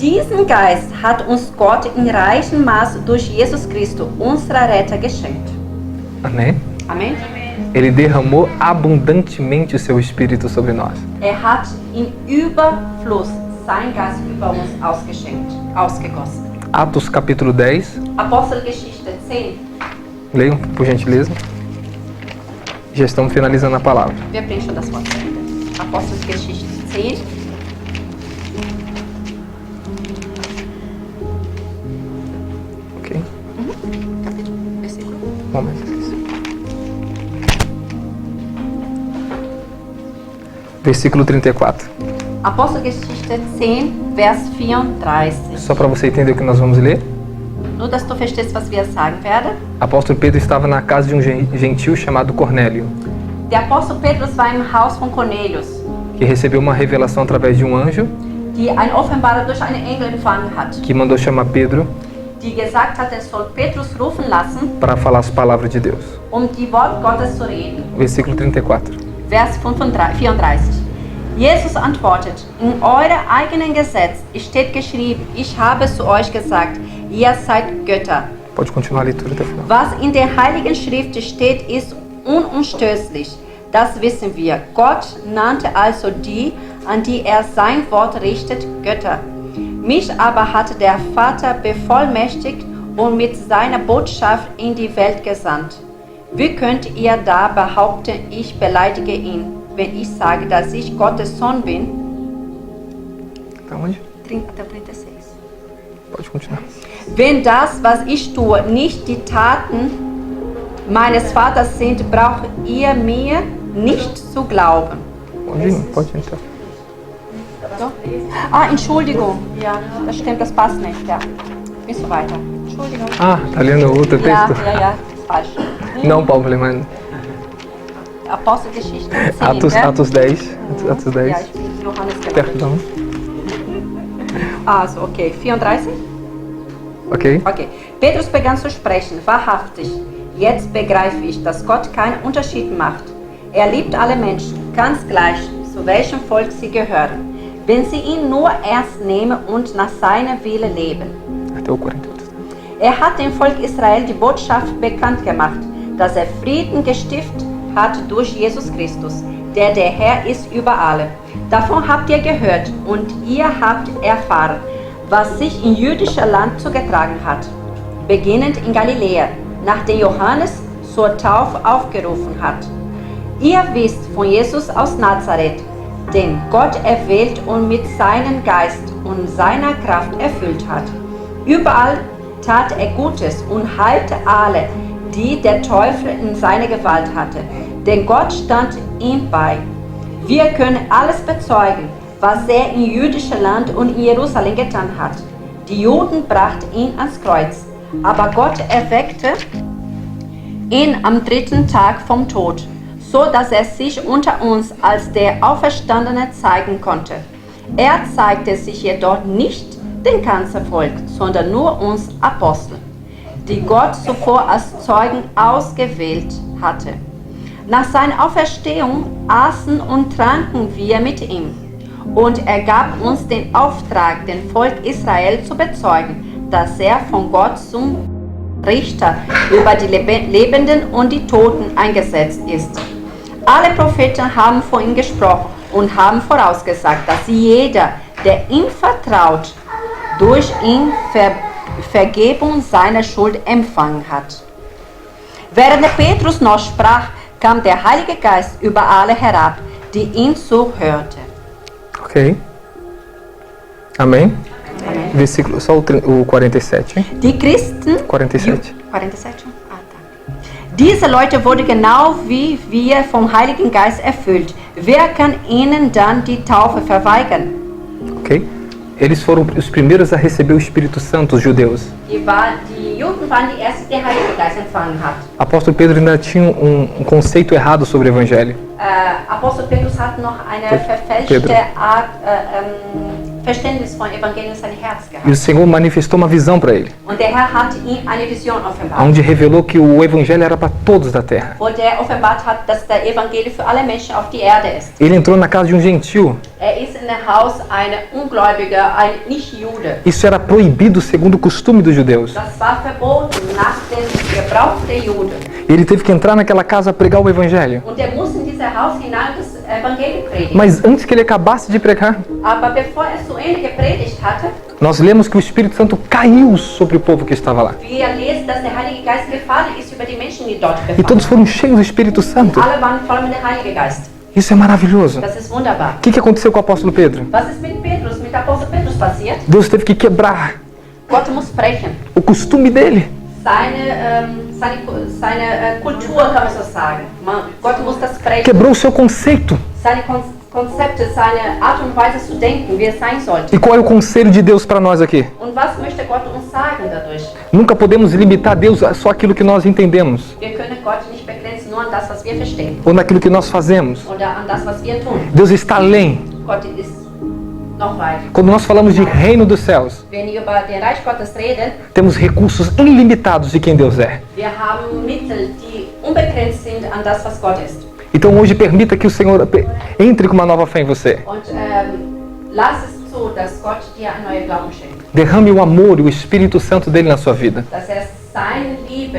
Diesen Geist hat uns Gott in reichem Maß durch Jesus Christus, unser Retter, geschenkt. Amém? Amen. Ele derramou abundantemente o seu Espírito sobre nós. Hat in Überfluss sein Geist über uns ausgegossen. Atos capítulo 10. Apostelgeschichte 10. Leiam, por gentileza. Já estamos finalizando a palavra. Wir bringen schon das Wort zu Ende. Apostelgeschichte 10. Ok? Versículo. Momento. Versículo 34. Apostelgeschichte 10, Vers 34. Só para você entender o que nós vamos ler. Nur, dass du verstehst, was wir sagen werden. Apóstolo Pedro estava na casa de um gentil chamado Cornélio, Der Apostel Petrus war im Haus von Cornelius, que recebeu uma revelação através de um anjo die eine Offenbarung durch einen Engel empfangen hat, que mandou chamar Pedro die gesagt hat, er soll Petrus rufen lassen, para falar as palavras de Deus. die Wort Gottes zu reden. Versículo 34. Vers 34. Jesus antwortet, in eurem eigenen Gesetz steht geschrieben, ich habe zu euch gesagt, ihr seid Götter. Pode continuar a leitura até o final. Was in der Heiligen Schrift steht, ist unumstößlich. Das wissen wir. Gott nannte also die, an die er sein Wort richtet, Götter. Mich aber hat der Vater bevollmächtigt und mit seiner Botschaft in die Welt gesandt. Wie könnt ihr da behaupten, ich beleidige ihn, wenn ich sage, dass ich Gottes Sohn bin? Tá onde? Até 36. Pode continuar. Wenn das, was ich tue, nicht die Taten meines Vaters sind, braucht ihr mir nicht zu glauben. Pode entrar. So? Entschuldigung. Ja, das stimmt, das passt nicht. Ja. Bin so weiter. Entschuldigung. Ah, tá lendo outro texto? Ja, ist falsch. Não, Problema. Apostelgeschichte 10. Atos 10. Atos 10. Ja, ich bin Johannes gemacht. Perdão. Also, okay. 34? Ok? Okay. Petrus begann zu sprechen. Wahrhaftig. Jetzt begreife ich, dass Gott keinen Unterschied macht. Er liebt alle Menschen, ganz gleich, zu welchem Volk sie gehören, wenn sie ihn nur ernst nehmen und nach seinem Willen leben. Até o 48. Er hat dem Volk Israel die Botschaft bekannt gemacht, dass er Frieden gestiftet hat durch Jesus Christus, der Herr ist über alle. Davon habt ihr gehört und ihr habt erfahren, was sich im jüdischen Land zugetragen hat, beginnend in Galiläa, nachdem Johannes zur Taufe aufgerufen hat. Ihr wisst von Jesus aus Nazareth, den Gott erwählt und mit seinem Geist und seiner Kraft erfüllt hat. Überall tat er Gutes und heilte alle, die der Teufel in seiner Gewalt hatte, denn Gott stand ihm bei. Wir können alles bezeugen, was er im jüdischen Land und in Jerusalem getan hat. Die Juden brachten ihn ans Kreuz, aber Gott erweckte ihn am 3. Tag vom Tod, so dass er sich unter uns als der Auferstandene zeigen konnte. Er zeigte sich jedoch nicht dem ganzen Volk, sondern nur uns Aposteln, die Gott zuvor als Zeugen ausgewählt hatte. Nach seiner Auferstehung aßen und tranken wir mit ihm, und er gab uns den Auftrag, dem Volk Israel zu bezeugen, dass er von Gott zum Richter über die Lebenden und die Toten eingesetzt ist. Alle Propheten haben von ihm gesprochen und haben vorausgesagt, dass jeder, der ihm vertraut, durch ihn Vergebung seiner Schuld empfangen hat. Während Petrus noch sprach, kam der Heilige Geist über alle herab, die ihn zuhörten. Ok. Amém? Versículo, só o 47, hein? Die Christen... 47. 47? Ah, tá. Diese Leute wurden genau wie wir vom Heiligen Geist erfüllt. Wer kann ihnen dann die Taufe verweigern? Ok? Eles foram os primeiros a receber o Espírito Santo, os judeus. Die Juden waren die Ersten, die den Heiligen Geist empfangen hat. Apóstolo Pedro ainda tinha um conceito errado sobre o Evangelho. Apostel Petrus hat noch eine verfälschte Art Verständnis von Evangelium in sein Herz gehabt. E o Senhor manifestou uma visão para ele, Und der Herr hat ihm eine Vision offenbart, onde revelou que o Evangelho era para todos da terra. wo der offenbart hat, dass der Evangelium für alle Menschen auf die Erde ist. Ele entrou na casa de um gentil. Ist in dem Haus eine Ungläubige, ein Nicht-Jude. Isso era proibido segundo o costume dos judeus. Das war verboten nach dem Gebrauch der Juden. Ele teve que entrar naquela casa pregar o Evangelho. Und er muss in dieses Haus hinein das Evangelium predigen. Mas antes que ele acabasse de pregar, Aber bevor er zu Ende gepredigt hatte, nós lemos que o Espírito Santo caiu sobre o povo que estava lá. wir lesen, dass der Heilige Geist gefallen ist über die Menschen, die dort E befanden. todos foram cheios do Espírito Santo. Alle waren voll mit dem Heiligen Geist. Isso é maravilhoso. Das ist wunderbar. O que aconteceu com o apóstolo Pedro? Was ist mit Petrus, mit Apostel Petrus passiert? Deus teve que quebrar Gott muss brechen. o costume dele. Seine Kultur, kann man so sagen. Gott muss das brechen. Quebrou o seu conceito. Seine Konzepte, seine Art und Weise zu denken, wie es sein sollte. E qual é o conselho de Deus para nós aqui? Und was möchte Gott uns sagen dadurch? Nunca podemos limitar Deus a só aquilo que nós entendemos Wir können Gott nicht begrenzen, nur an das, was wir verstehen. ou naquilo que nós fazemos. Oder an das, was wir tun. Deus está além. Gott ist noch weit. Quando nós falamos de reino dos céus, Wenn wir über den Reich Gottes reden, temos recursos ilimitados de quem Deus é. wir haben Mittel, die unbegrenzt sind an das, was Gott ist. Então hoje permita que o Senhor entre com uma nova fé em você. Und lass es zu, dass Gott dir einen neuen Glauben schenkt. Derrame o amor e o Espírito Santo dele na sua vida. Dass seine Liebe,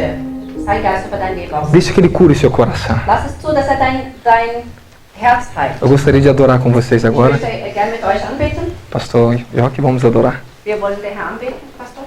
sein Geist über dein Leben ausgeht. Deixe que ele cure o seu coração. Lass es zu, dass dein Herz heilt. Eu gostaria de adorar com vocês Ich agora. möchte gerne mit euch anbeten. Pastor Joque, vamos adorar. Wir wollen den Herrn anbeten, Pastor.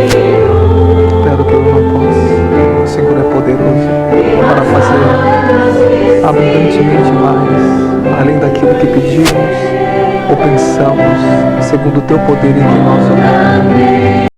Espero que eu não possa. O Senhor é poderoso para fazer abundantemente mais, além daquilo que pedimos ou pensamos, segundo o teu poder em que nós oramos.